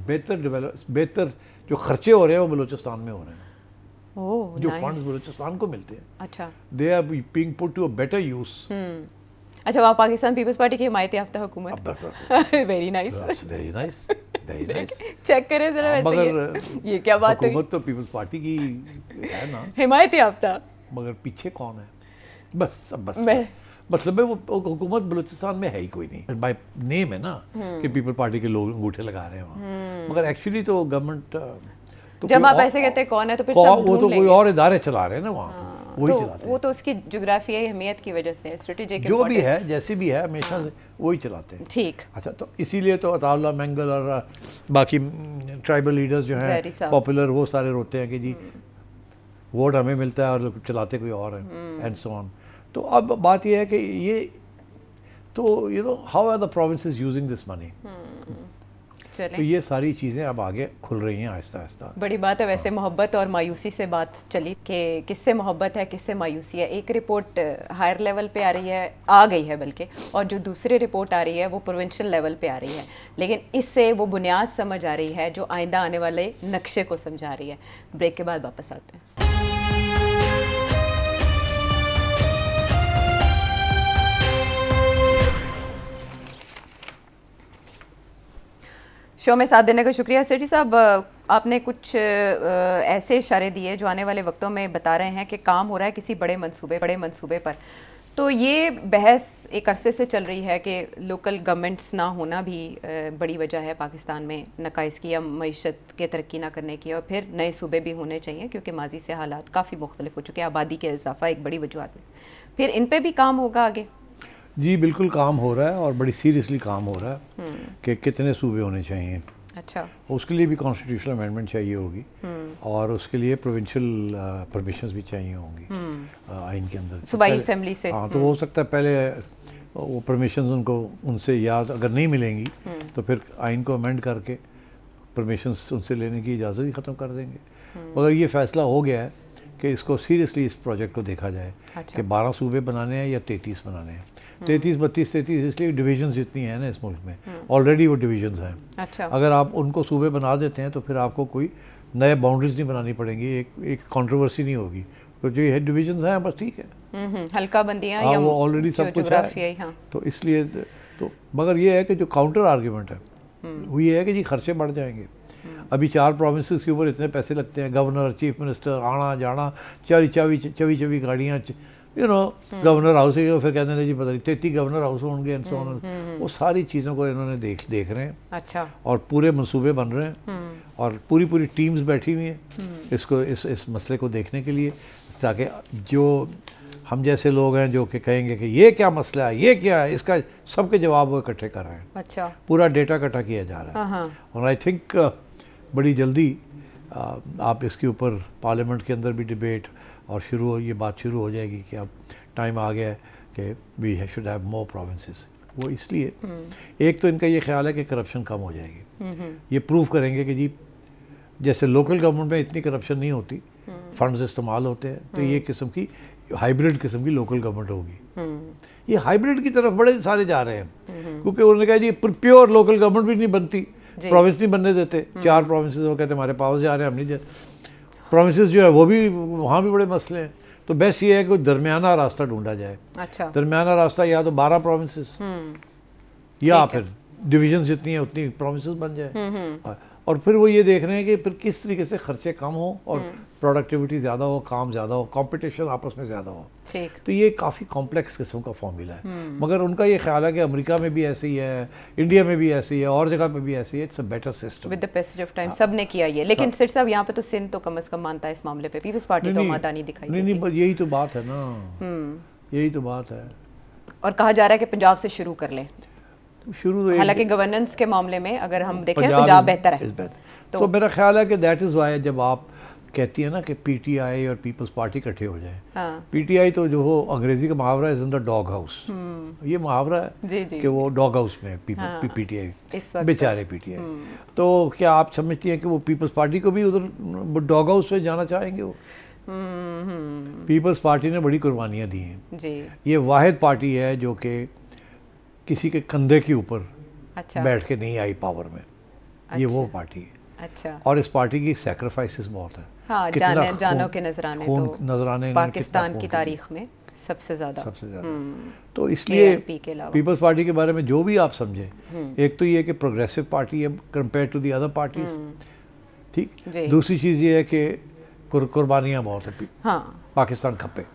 S2: बेहतर जो खर्चे हो रहे हैं वो बलूचिस्तान में हो रहे हैं। जो फंड्स बलूचिस्तान को मिलते हैं, अच्छा, they are being put to a better use.
S3: अच्छा, वहाँ पाकिस्तान पीपल्स पार्टी की हिमायत याफ्ता हुकूमत। Very nice, very nice, very nice. Check करें जरा वैसे।
S2: मगर
S3: ये क्या बात है,
S2: हुकूमत तो पीपल्स पार्टी की है ना,
S3: हिमायत याफ्ता,
S2: मगर पीछे कौन है? बस मतलब है वो हुकूमत बलूचिस्तान में है ही कोई नहीं। बाय नेम है ना कि पीपल पार्टी के लोग अंगूठे लगा रहे हैं वहाँ, मगर एक्चुअली तो गवर्नमेंट, तो
S3: जब आप ऐसे कहते हैं कौन है तो फिर सब
S2: वो तो कोई और इदारे चला रहे हैं ना वहाँ, वही चलाते हैं।
S3: वो तो उसकी ज्योग्राफियाई अहमियत की वजह से, स्ट्रेटेजिक
S2: जो भी है, जैसे भी है, हमेशा से वही चलाते हैं।
S3: ठीक।
S2: अच्छा, तो इसीलिए तो अताउल्लाह मेंगल और बाकी ट्राइबल लीडर्स जो हैं पॉपुलर, वो सारे रोते हैं कि जी वोट हमें मिलता है और चलाते कोई और है, एंड सो ऑन। तो अब बात यह है कि ये तो you know how are the provinces using this money. तो ये सारी चीज़ें अब आगे खुल रही हैं आहिस्ता आहिस्ता।
S3: बड़ी बात है वैसे। मोहब्बत और मायूसी से बात चली कि किससे मोहब्बत है किससे मायूसी है। एक रिपोर्ट हायर लेवल पे आ गई है बल्कि, और जो दूसरी रिपोर्ट आ रही है वो प्रोविंशियल लेवल पे आ रही है, लेकिन इससे वो बुनियाद समझ आ रही है जो आइंदा आने वाले नक्शे को समझा रही है। ब्रेक के बाद वापस आते हैं। शो में साथ देने का शुक्रिया। सेठी साहब, आपने कुछ ऐसे इशारे दिए जो आने वाले वक्तों में बता रहे हैं कि काम हो रहा है किसी बड़े मंसूबे पर। तो ये बहस एक अरसे से चल रही है कि लोकल गवर्नमेंट्स ना होना भी बड़ी वजह है पाकिस्तान में नकाइस की या मईशत के तरक्की ना करने की, और फिर नए सूबे भी होने चाहिए क्योंकि माजी से हालात काफ़ी मुख्तलिफ हो चुके हैं, आबादी के इजाफा एक बड़ी वजूहत में। फिर इन पे भी काम होगा आगे?
S2: जी बिल्कुल काम हो रहा है, और बड़ी सीरियसली काम हो रहा है कि कितने सूबे होने चाहिए।
S3: अच्छा।
S2: उसके लिए भी कॉन्स्टिट्यूशनल अमेंडमेंट चाहिए होगी, और उसके लिए प्रोविंशियल परमिशंस भी चाहिए होंगी आइन के अंदर,
S3: सूबाई असेंबली से।
S2: हाँ, तो हो सकता है पहले वो परमिशंस उनसे याद अगर नहीं मिलेंगी तो फिर आइन को अमेंड करके परमिशंस उनसे लेने की इजाज़त ही ख़त्म कर देंगे। मगर ये फ़ैसला हो गया है कि इसको सीरियसली इस प्रोजेक्ट को देखा जाए।
S3: अच्छा।
S2: कि 12 सूबे बनाने हैं या 33 बनाने हैं। 33, 32, 33 इसलिए डिवीजन्स जितनी हैं ना इस मुल्क में, ऑलरेडी वो डिवीजन्स हैं।
S3: अच्छा।
S2: अगर आप उनको सूबे बना देते हैं तो फिर आपको कोई नए बाउंड्रीज नहीं बनानी पड़ेंगी, एक कंट्रोवर्सी नहीं होगी, तो जो ये डिवीजन्स हैं बस ठीक है।
S3: हल्का बंदियाँ
S2: हाँ,
S3: या
S2: वो ऑलरेडी सब कुछ है।
S3: हाँ।
S2: तो इसलिए तो मगर ये है कि जो काउंटर आर्ग्यूमेंट है वो ये है कि जी खर्चे बढ़ जाएंगे। अभी 4 प्रोविंसेस के ऊपर इतने पैसे लगते हैं, गवर्नर, चीफ मिनिस्टर, आना जाना, चवी गाड़ियाँ, गवर्नर हाउस है, फिर कहते हैं जी पता नहीं 33 गवर्नर हाउस होंगे एंड सो ऑन। वो सारी चीज़ों को इन्होंने देख रहे हैं।
S3: अच्छा।
S2: और पूरे मंसूबे बन रहे हैं, और पूरी टीम्स बैठी हुई हैं इसको इस मसले को देखने के लिए, ताकि जो हम जैसे लोग हैं जो कि कहेंगे कि ये क्या मसला है, ये क्या है, इसका सबके जवाब वो इकट्ठे कर रहे हैं।
S3: अच्छा।
S2: पूरा डेटा इकट्ठा किया जा रहा है, और आई थिंक बड़ी जल्दी आप इसके ऊपर पार्लियामेंट के अंदर भी डिबेट और ये बात शुरू हो जाएगी कि अब टाइम आ गया है कि we should have more provinces. वो इसलिए एक तो इनका ये ख्याल है कि करप्शन कम हो जाएगी। ये प्रूव करेंगे कि जी जैसे लोकल गवर्नमेंट में इतनी करप्शन नहीं होती, फंड्स इस्तेमाल होते हैं, तो ये किस्म की हाइब्रिड किस्म की लोकल गवर्नमेंट होगी। ये हाइब्रिड की तरफ बड़े सारे जा रहे हैं, क्योंकि उन्होंने कहा जी प्योर लोकल गवर्नमेंट भी नहीं बनती, प्रोविंस नहीं बनने देते। 4 प्रोविंसेस वो कहते हमारे पावर जा रहे हैं, हम नहीं प्रोविंसेस जो है वो भी वहाँ भी बड़े मसले हैं। तो बेस्ट ये है कि दरमियाना रास्ता ढूंढा जाए।
S3: अच्छा।
S2: दरमियाना रास्ता या तो 12 प्रोविंसेस या फिर डिवीजन जितनी है उतनी प्रोविंसेस बन जाए, और फिर वो ये देख रहे हैं कि फिर किस तरीके से खर्चे कम हो और प्रोडक्टिविटी ज़्यादा हो, काम ज़्यादा हो, कंपटीशन आपस में ज़्यादा हो।
S3: ठीक।
S2: तो ये काफ़ी कॉम्प्लेक्स किस्म का फॉर्मूला है, मगर उनका ये ख्याल है कि अमेरिका में भी ऐसे ही है, इंडिया में भी ऐसे ही है, और जगह पे भी ऐसे ही है। It's a better system
S3: with the passage of time सब ने किया ये। लेकिन सिर साहब यहाँ पे तो सिंध तो कम से कम मानता है इस मामले पे, पीपल्स पार्टी तो मादानी दिखाई देती है।
S2: नहीं, यही तो बात है ना, यही तो बात है।
S3: और कहा जा रहा है कि पंजाब से शुरू कर लें
S2: शुरू,
S3: हालांकि गवर्नेंस के मामले में अगर हम देखें पंजाब बेहतर है।
S2: तो मेरा ख्याल है कि दैट इज़ वाई जब आप कहती है ना कि पीटीआई और पीपल्स पार्टी इकट्ठे हो जाए।
S3: हाँ।
S2: पीटीआई तो जो हो अंग्रेजी का मुहावरा is in the dog house, ये मुहावरा है कि वो डॉग हाउस में पीटीआई बेचारे पीटीआई। तो क्या आप समझती हैं कि वो पीपल्स पार्टी को भी उधर डॉग हाउस में जाना चाहेंगे? वो पीपल्स पार्टी ने बड़ी कुर्बानियाँ दी हैं जी। ये वाहिद पार्टी है जो कि किसी के कंधे के ऊपर बैठ के नहीं आई पावर में। ये वो पार्टी है।
S3: अच्छा।
S2: और इस पार्टी की सैक्रिफाइसेस बहुत है।
S3: हाँ, जानों के नजराने तो नजराने पाकिस्तान की तारीख में सबसे ज़्यादा।
S2: तो इसलिए पीपल्स पार्टी के बारे में जो भी आप समझें, एक तो ये कि प्रोग्रेसिव पार्टी है compare to the other parties, ठीक। दूसरी चीज़ ये है कि कुर्बानियाँ बहुत है। हाँ। पाकिस्तान खपे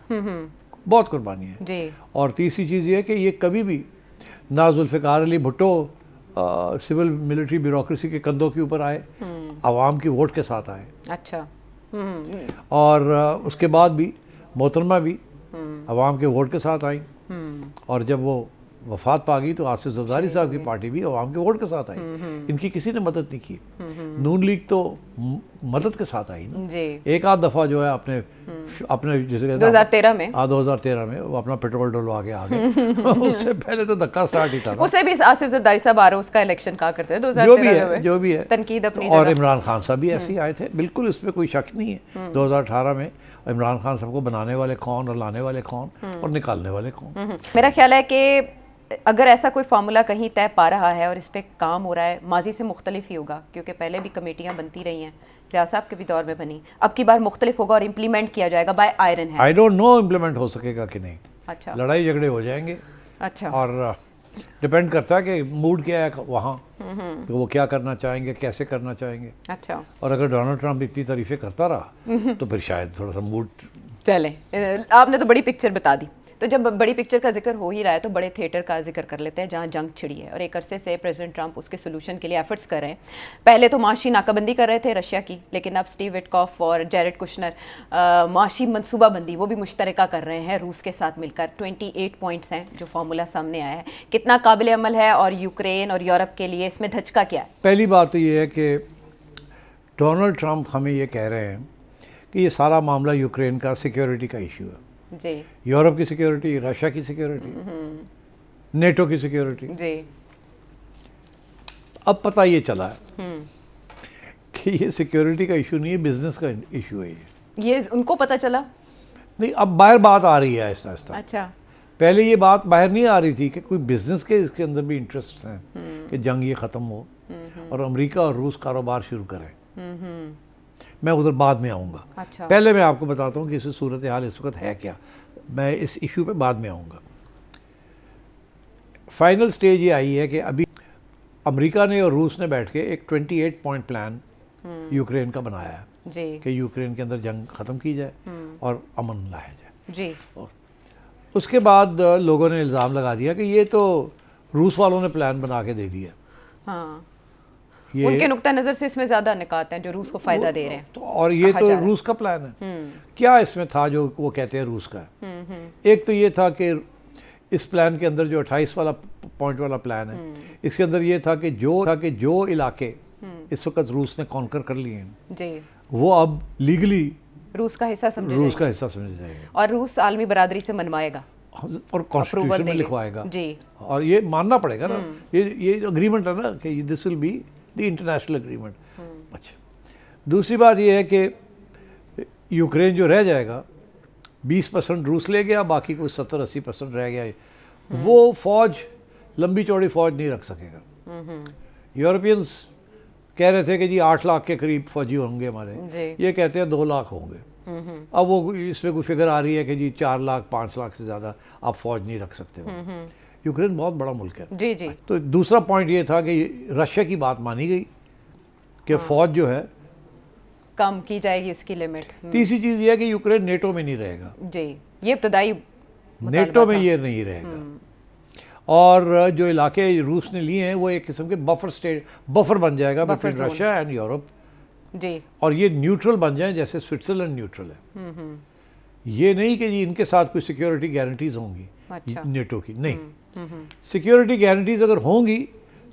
S2: बहुत कुर्बानी है। और तीसरी चीज़ ये है कि ये कभी भी ना Zulfikar Ali Bhutto civil military bureaucracy के कंधों के ऊपर आए, आवाम की वोट के साथ आए। अच्छा। और उसके बाद भी मोहतरमा भी आवाम के वोट के साथ आई, और जब वो वफात पा गई तो आसिफ जरदारी साहब की पार्टी भी आवाम के वोट के साथ आई। इनकी किसी ने मदद नहीं की। नून लीग तो मदद के साथ आई ना, एक आध दफ़ा जो है अपने जैसे
S3: 2013 में
S2: 2013 में वो अपना पेट्रोल डलवा के आ गए। उससे पहले तो धक्का स्टार्ट ही था।
S3: उससे भी आसिफ जरदारी साहब आ रहे, उसका इलेक्शन कहा करते हैं
S2: 2013 जो भी है
S3: तनकीद अपनी।
S2: और इमरान खान साहब भी ऐसे ही आए थे, बिल्कुल इसमें कोई शक नहीं है। 2018 में इमरान खान साहब को बनाने वाले कौन और लाने वाले कौन और निकालने वाले कौन।
S3: मेरा ख्याल है कि अगर ऐसा कोई फार्मूला कहीं तय पा रहा है और इस पर काम हो रहा है, माजी से मुख्तलिफ ही होगा, क्योंकि पहले भी कमेटियाँ बनती रही हैं, ज़िया साहब के भी दौर में बनी, अब की बार मुख्तलिफ होगा और इम्प्लीमेंट किया जाएगा बाय आयरन है।
S2: आई डोंट नो इम्प्लीमेंट हो सकेगा कि नहीं।
S3: अच्छा।
S2: लड़ाई झगड़े हो जाएंगे।
S3: अच्छा।
S2: और डिपेंड करता है कि मूड क्या है वहाँ, तो वो क्या करना चाहेंगे, कैसे करना चाहेंगे।
S3: अच्छा।
S2: और अगर डोनाल्ड ट्रंप इतनी तारीफ़ें करता रहा तो फिर शायद थोड़ा सा मूड।
S3: चले, आपने तो बड़ी पिक्चर बता दी, तो जब बड़ी पिक्चर का जिक्र हो ही रहा है तो बड़े थिएटर का जिक्र कर लेते हैं जहाँ जंग छिड़ी है और एक अरसे से प्रेसिडेंट ट्रंप उसके सोल्यूशन के लिए एफर्ट्स कर रहे हैं। पहले तो माशी नाकाबंदी कर रहे थे रशिया की, लेकिन अब स्टीव विटकॉफ और जेरेड कुशनर माशी मनसूबाबंदी वो भी मुश्तरका कर रहे हैं रूस के साथ मिलकर। 28 पॉइंट्स हैं जो फार्मूला सामने आया है, कितना काबिल अमल है और यूक्रेन और यूरोप के लिए इसमें धचका क्या है?
S2: पहली बात तो ये है कि डोनाल्ड ट्रंप हमें ये कह रहे हैं कि ये सारा मामला यूक्रेन का सिक्योरिटी का इशू है
S3: जी,
S2: यूरोप की सिक्योरिटी, रशिया की सिक्योरिटी, नेटो की सिक्योरिटी
S3: जी।
S2: अब पता ये चला है कि ये सिक्योरिटी का इशू नहीं है, बिजनेस का इशू है
S3: ये उनको पता चला
S2: नहीं, अब बाहर बात आ रही है आहिस्ता आहिस्ता।
S3: अच्छा।
S2: पहले ये बात बाहर नहीं आ रही थी कि कोई बिजनेस के इसके अंदर भी इंटरेस्ट हैं कि जंग ये ख़त्म हो और अमेरिका और रूस कारोबार शुरू करें। मैं उधर बाद में आऊँगा।
S3: अच्छा।
S2: पहले मैं आपको बताता हूँ कि इस सूरत हाल इस वक्त है क्या, मैं इस इशू पे बाद में आऊँगा। फाइनल स्टेज ये आई है कि अभी अमेरिका ने और रूस ने बैठ के एक 28 पॉइंट प्लान यूक्रेन का बनाया है
S3: जी
S2: कि यूक्रेन के अंदर जंग ख़त्म की जाए और अमन लाया जाए
S3: जी।
S2: और उसके बाद लोगों ने इल्ज़ाम लगा दिया कि ये तो रूस वालों ने प्लान बना के दे दिया।
S3: हाँ,
S2: ये
S3: उनके नुक्ता नज़र से इसमें ज़्यादा निकात हैं जो रूस को फ़ायदा दे रहे हैं।
S2: तो और ये
S3: कहा
S2: तो
S3: जा रहा है।
S2: रूस का प्लान है। क्या इसमें था जो वो कहते हैं रूस का है? एक तो ये था कि इस प्लान के अंदर जो 28 वाला पॉइंट वाला प्लान है, इसके अंदर ये था कि जो इलाके इस वक्त रूस ने कॉन्कर कर लिए हैं
S3: जी,
S2: वो अब लीगली
S3: रूस का हिस्सा समझे
S2: रूस का हिस्सा समझे जाएंगे
S3: और रूस आलमी बरादरी से मनवाएगा
S2: और कॉन्स्टिट्यूशन में लिखवाएगा
S3: जी।
S2: और ये मानना पड़ेगा ना, ये अग्रीमेंट है ना कि this will be the international agreement. अच्छा, दूसरी बात ये है कि यूक्रेन जो रह जाएगा 20% रूस ले गया, बाकी कोई 70-80% रह गया। वो फौज लंबी चौड़ी फौज नहीं रख सकेगा। यूरोपियंस कह रहे थे कि जी 8 लाख के करीब फौजी होंगे हमारे, ये कहते हैं 2 लाख होंगे। अब वो इसमें कोई फिगर आ रही है कि जी 4 लाख 5 लाख से ज़्यादा आप फौज नहीं रख सकते हो। यूक्रेन बहुत बड़ा मुल्क है
S3: जी जी।
S2: तो दूसरा पॉइंट ये था कि रशिया की बात मानी गई कि फ़ौज जो है
S3: कम की जाएगी उसकी लिमिट।
S2: तीसरी चीज़ ये है कि यूक्रेन नेटो में नहीं रहेगा
S3: जी, ये इब्तदाई
S2: नेटो में ये नहीं रहेगा। और जो इलाके रूस ने लिए हैं वो एक किस्म के बफर बन जाएगा बिटवीन रशिया एंड यूरोप
S3: जी।
S2: और ये न्यूट्रल बन जाए जैसे स्विट्जरलैंड न्यूट्रल है। ये नहीं कि जी इनके साथ कोई सिक्योरिटी गारंटीज होंगी। अच्छा। नेटो की नहीं, सिक्योरिटी गारंटीज अगर होंगी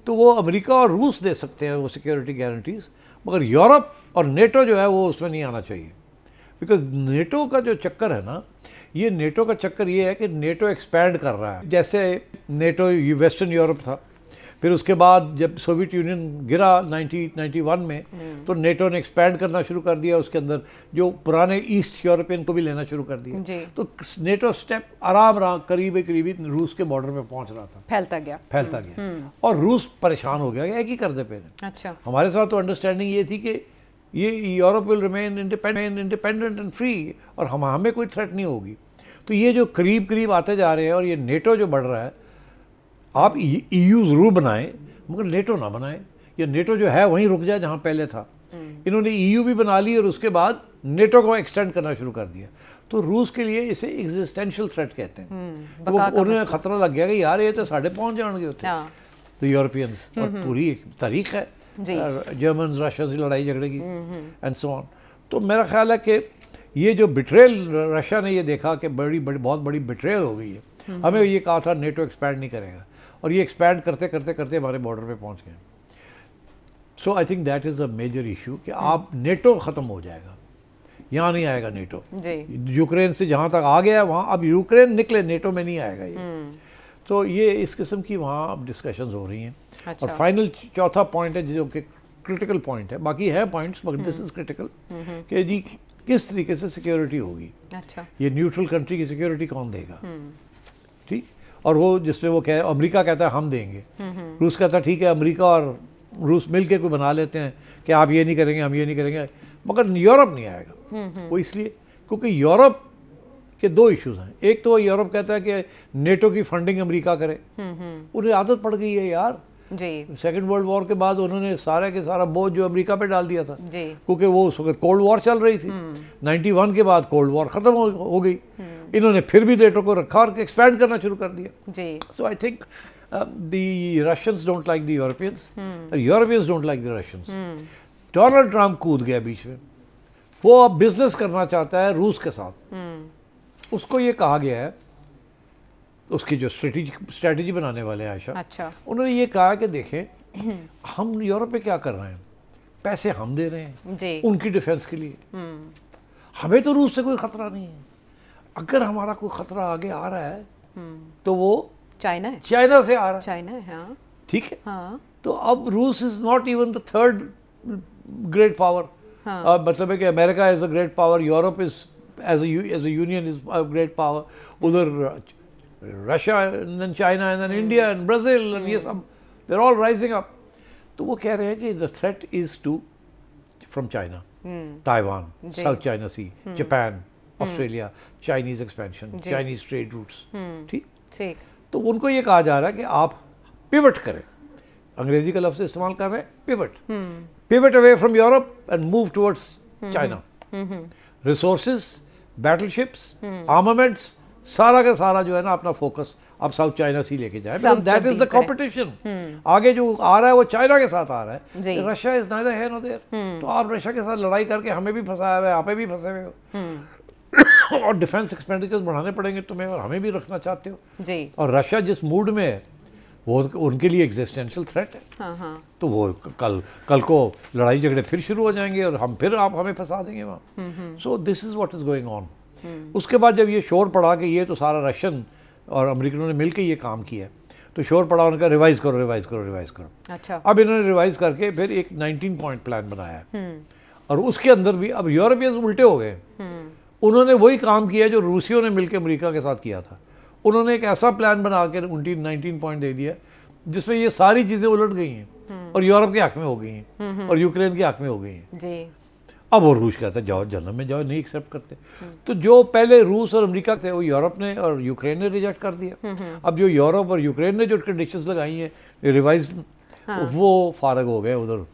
S2: तो वो अमेरिका और रूस दे सकते हैं वो सिक्योरिटी गारंटीज, मगर यूरोप और नेटो जो है वो उसमें नहीं आना चाहिए। बिकॉज नेटो का जो चक्कर है ना, ये नेटो का चक्कर ये है कि नेटो एक्सपैंड कर रहा है। जैसे नेटो वेस्टर्न यूरोप था, फिर उसके बाद जब सोवियत यूनियन गिरा 1991 में तो नेटो ने एक्सपैंड करना शुरू कर दिया, उसके अंदर जो पुराने ईस्ट यूरोपियन को भी लेना शुरू कर दिया। तो नेटो स्टेप आराम करीबी रूस के बॉर्डर पे पहुंच रहा था, फैलता गया और रूस परेशान हो गया एक ही कर दे पे।
S3: अच्छा।
S2: हमारे साथ तो अंडरस्टैंडिंग ये थी कि ये Europe will remain independent and free और हमें कोई थ्रेट नहीं होगी। तो ये जो करीब आते जा रहे हैं और ये नेटो जो बढ़ रहा है, आप EU ज़रूर बनाएं मगर नेटो ना बनाएं, या नेटो जो है वहीं रुक जाए जहाँ पहले था। इन्होंने EU भी बना ली और उसके बाद नेटो को एक्सटेंड करना शुरू कर दिया। तो रूस के लिए इसे एग्जिस्टेंशियल थ्रेट कहते हैं। तो उन्हें खतरा लग गया कि यार ये तो साढ़े पहुँच जाएंगे होते तो यूरोपियंस, और पूरी एक तारीख है जर्मन रशिया से लड़ाई झगड़े की एंड सो ऑन। तो मेरा ख्याल है कि ये जो बिट्रेल रशिया ने ये देखा कि बहुत बड़ी बिट्रेल हो गई है। हमें ये कहा था नेटो एक्सपैंड नहीं करेगा और ये एक्सपैंड करते हमारे बॉर्डर पे पहुंच गए। So I think that is a major issue कि आप नेटो ख़त्म हो जाएगा, यहाँ नहीं आएगा नेटो। यूक्रेन से जहाँ तक आ गया वहाँ अब यूक्रेन निकले, नेटो में नहीं आएगा ये। तो ये इस किस्म की वहाँ अब डिस्कशंस हो रही हैं। अच्छा। और फाइनल चौथा पॉइंट है जो कि क्रिटिकल पॉइंट है, बाकी है पॉइंट्स मगर दिस इज़ क्रिटिकल कि जी किस तरीके से सिक्योरिटी होगी। अच्छा। ये न्यूट्रल कंट्री की सिक्योरिटी कौन देगा? ठीक, और वो जिसमें वो कहे अमेरिका कहता है हम देंगे, रूस कहता है ठीक है अमेरिका और रूस मिलके कोई बना लेते हैं कि आप ये नहीं करेंगे हम ये नहीं करेंगे, मगर यूरोप नहीं आएगा। वो इसलिए क्योंकि यूरोप कि दो इश्यूज हैं। एक तो वो यूरोप कहता है कि नेटो की फंडिंग अमेरिका करे, उन्हें आदत पड़ गई है यार
S3: जी।
S2: सेकेंड वर्ल्ड वॉर के बाद उन्होंने सारा के सारा बोझ जो अमेरिका पे डाल दिया था
S3: जी।
S2: क्योंकि वो उस वक्त कोल्ड वॉर चल रही थी। 91 के बाद कोल्ड वॉर खत्म हो गई, इन्होंने फिर भी नेटो को रखा और एक्सपैंड करना शुरू कर दिया
S3: जी।
S2: So I think the Russians don't like the Europeans, Europeans don't like the Russians. Donald Trump कूद गया बीच में, वो अब बिजनेस करना चाहता है रूस के साथ। उसको ये कहा गया है, उसकी जो स्ट्रेटजी बनाने वाले हैं आयशा,
S3: अच्छा,
S2: उन्होंने ये कहा कि देखें हम यूरोप में क्या कर रहे हैं, पैसे हम दे रहे हैं
S3: जी।
S2: उनकी डिफेंस के लिए, हमें तो रूस से कोई खतरा नहीं है। अगर हमारा कोई खतरा आगे आ रहा है तो वो
S3: चाइना है,
S2: चाइना से आ रहा है,
S3: चाइना है, हाँ
S2: ठीक है।
S3: हाँ
S2: तो अब रूस is not even the third great power. मतलब है कि America is a great power, Europe is as a union is a great power, उधर Russia and China and India and Brazil and ये सब they are all rising up. तो वो कह रहे हैं कि the threat is to from China, Taiwan, South China Sea, Japan, Australia, Chinese expansion, Chinese trade routes, ठीक
S3: ठीक।
S2: तो उनको ये कहा जा रहा है कि आप पिवट करें, अंग्रेजी का लफ्ज़ इस्तेमाल कर रहे हैं pivot, pivot away from Europe and move towards China. Resources, बैटलशिप्स, armaments, सारा का सारा जो है ना अपना फोकस आप साउथ चाइना सी लेके जाए, because that is the competition. आगे जो आ रहा है वो चाइना के साथ आ रहा है, Russia is neither here nor there. तो आप रशिया के साथ लड़ाई करके हमें भी फंसाया हुआ है, आप भी फंसे हुए हो और डिफेंस एक्सपेंडिचर्स बढ़ाने पड़ेंगे तुम्हें और हमें भी रखना चाहते हो जी। और रशिया जिस मूड में है वो उनके लिए एग्जिस्टेंशियल थ्रेट है।
S3: हाँ।
S2: तो वो कल को लड़ाई झगड़े फिर शुरू हो जाएंगे और हम फिर आप हमें फंसा देंगे वहाँ। So this is what is going on. उसके बाद जब ये शोर पड़ा कि ये तो सारा रशियन और अमेरिकनों ने मिलकर ये काम किया, तो शोर पड़ा उनका रिवाइज करो।
S3: अच्छा।
S2: अब इन्होंने रिवाइज करके फिर एक 19 पॉइंट प्लान बनाया है और उसके अंदर भी अब यूरोपियंस उल्टे हो गए। उन्होंने वही काम किया जो रूसियों ने मिलकर अमेरिका के साथ किया था। उन्होंने एक ऐसा प्लान बना के 19 पॉइंट दे दिया जिसमें ये सारी चीज़ें उलट गई हैं और यूरोप के हक में हो गई हैं और यूक्रेन के हक में हो गई हैं जी। अब वो रूस कहता है जाओ जन्नत में जाओ, नहीं एक्सेप्ट करते। तो जो पहले रूस और अमेरिका थे वो यूरोप ने और यूक्रेन ने रिजेक्ट कर दिया। अब जो यूरोप और यूक्रेन ने जो कंडीशंस लगाई हैं रिवाइज, वो फारग हो गए उधर।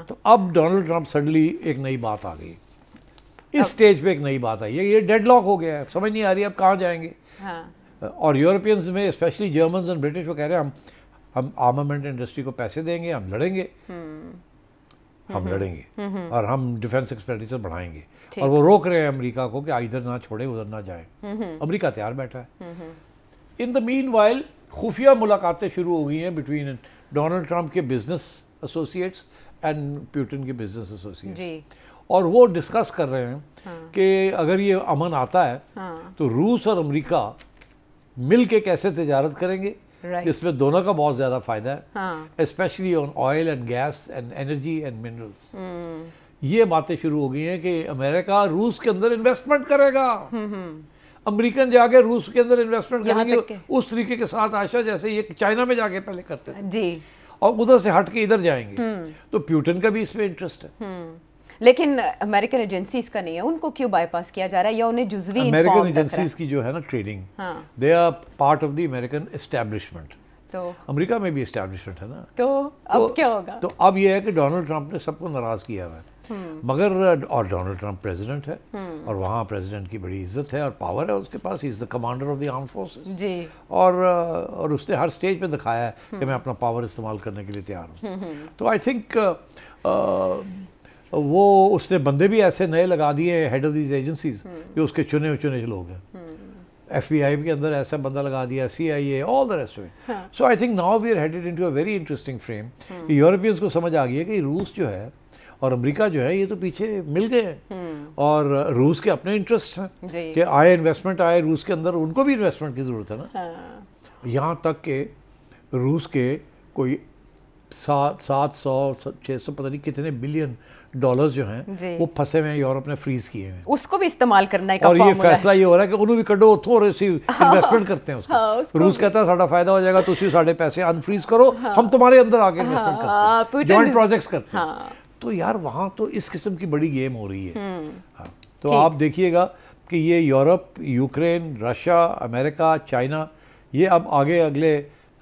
S2: तो अब डोनाल्ड ट्रंप सडनली एक नई बात आ गई, इस स्टेज पे एक नई बात आई है, ये डेडलॉक हो गया है, समझ नहीं आ रही अब कहाँ जाएंगे। और यूरोपियंस में स्पेशली जर्मन्स एंड ब्रिटिश वो कह रहे हैं हम आर्मामेंट इंडस्ट्री को पैसे देंगे, हम लड़ेंगे और हम डिफेंस एक्सपेंडिचर बढ़ाएंगे। और वो रोक रहे हैं अमेरिका को कि इधर ना छोड़े उधर ना जाए। अमेरिका तैयार बैठा है। इन द मीन वाइल खुफिया मुलाकातें शुरू हो गई हैं बिटवीन डोनाल्ड ट्रंप के बिजनेस एसोसिएट्स एंड पुतिन के बिजनेस एसोसिएट्स, और वो डिस्कस कर रहे हैं कि अगर ये अमन आता है तो रूस और अमेरिका मिल के कैसे तिजारत करेंगे, इसमें दोनों का बहुत ज़्यादा फ़ायदा है, specially on oil and gas and energy and minerals. ये बातें शुरू हो गई हैं कि अमेरिका रूस के अंदर इन्वेस्टमेंट करेगा, अमेरिकन जाके रूस के अंदर इन्वेस्टमेंट करेंगे उस तरीके के साथ आशा जैसे ये चाइना में जाके पहले करते थे जी, और उधर से हट के इधर जाएंगे। तो पुतिन का भी इसमें इंटरेस्ट है।
S3: लेकिन अमेरिकन एजेंसीज का नहीं है, उनको क्यों बाईपास किया जा रहा है या उन्हें जुज़वी
S2: अमेरिकन एजेंसीज की जो है ना trading, they are part of the American establishment. तो अमेरिका में भी एस्टैब्लिशमेंट है ना,
S3: तो अब क्या होगा?
S2: तो अब ये है कि डोनाल्ड ट्रंप ने सबको नाराज किया हुआ है, मगर और डोनाल्ड ट्रंप प्रेसिडेंट है और वहाँ प्रेसिडेंट की बड़ी इज्जत है और पावर है उसके पास, he is the commander of the armed forces जी। और उसने हर स्टेज पे दिखाया है कि मैं अपना पावर इस्तेमाल करने के लिए तैयार हूँ। तो आई थिंक वो उसने बंदे भी ऐसे नए लगा दिए हेड ऑफ दीज एजेंसीज जो उसके चुने लोग हैं। FBI के अंदर ऐसा बंदा लगा दिया, CIA, all the rest of it. So I think now we are headed into a very interesting frame. Europeans को समझ आ गई है कि रूस जो है और अमेरिका जो है ये तो पीछे मिल गए हैं और रूस के अपने इंटरेस्ट हैं कि आए इन्वेस्टमेंट आए रूस के अंदर, उनको भी इन्वेस्टमेंट की ज़रूरत है ना। यहाँ तक के रूस के कोई 700-600 पता नहीं कितने बिलियन डॉलर्स जो हैं वो फंसे हुए हैं, यूरोप ने फ्रीज किए हैं, उसको भी इस्तेमाल करने का। और ये फैसला ये हो रहा है कि उन्होंने भी कड्डो थोड़े सी इन्वेस्टमेंट करते हैं उसको। रूस कहता है साड़ा फायदा हो जाएगा, तुसी साढ़े पैसे अनफ्रीज करो, हम तुम्हारे अंदर आके इन्वेस्टमेंट करते हैं, जॉइंट प्रोजेक्ट्स करते हैं। तो यार वहाँ तो इस किस्म की बड़ी गेम हो रही है। तो आप देखिएगा कि ये Europe, Ukraine, Russia, America, China, ये अब आगे अगले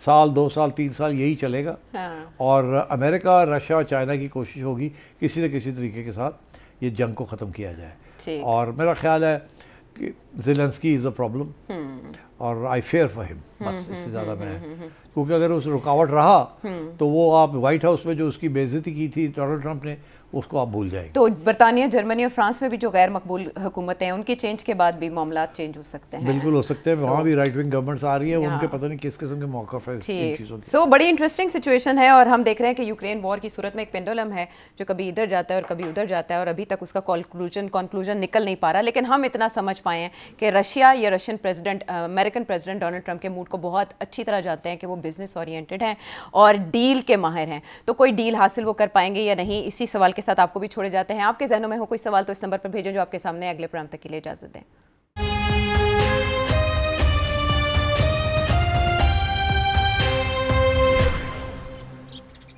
S2: साल, 2 साल, 3 साल यही चलेगा।
S3: हाँ।
S2: और अमेरिका, रशिया और चाइना की कोशिश होगी किसी न किसी तरीके के साथ ये जंग को ख़त्म किया जाए। और मेरा ख्याल है कि ज़ेलेंस्की इज़ अ प्रॉब्लम और आई फेयर फॉर हिम, बस इससे ज़्यादा मैं, क्योंकि अगर उस रुकावट रहा तो वो आप वाइट हाउस में जो उसकी बेइज्जती की थी डोनाल्ड ट्रंप ने, उसको आप भूल जाएंगे।
S3: तो बरतानिया, जर्मनी और फ्रांस में भी जो गैर मकबूल हुकूमतें हैं उनके चेंज के बाद भी मामला चेंज हो सकते हैं।
S2: बिल्कुल हो सकते हैं। वहाँ भी राइट विंग गवर्नमेंट्स आ रही है, उनके पता नहीं किस किस्म के मौक़िफ़ है।
S3: सो बड़ी इंटरेस्टिंग सिचुएशन है और हम देख रहे हैं कि यूक्रेन वॉर की सूरत में एक पेंडुलम है जो कभी इधर जाता है और कभी उधर जाता है और अभी तक उसका कंक्लूजन निकल नहीं पा रहा। लेकिन हम इतना समझ पाए हैं कि रशिया या Russian president, American president Donald Trump के मूड को बहुत अच्छी तरह जानते हैं कि वो बिजनेस ओरिएंटेड हैं और डील के माहिर हैं। तो कोई डील हासिल वो कर पाएंगे या नहीं, इसी सवाल के साथ आपको भी छोड़े जाते हैं। आपके जहनों में हो कोई सवाल तो इस नंबर पर भेजें जो आपके सामने। अगले प्रोग्राम तक के लिए इजाजत दें।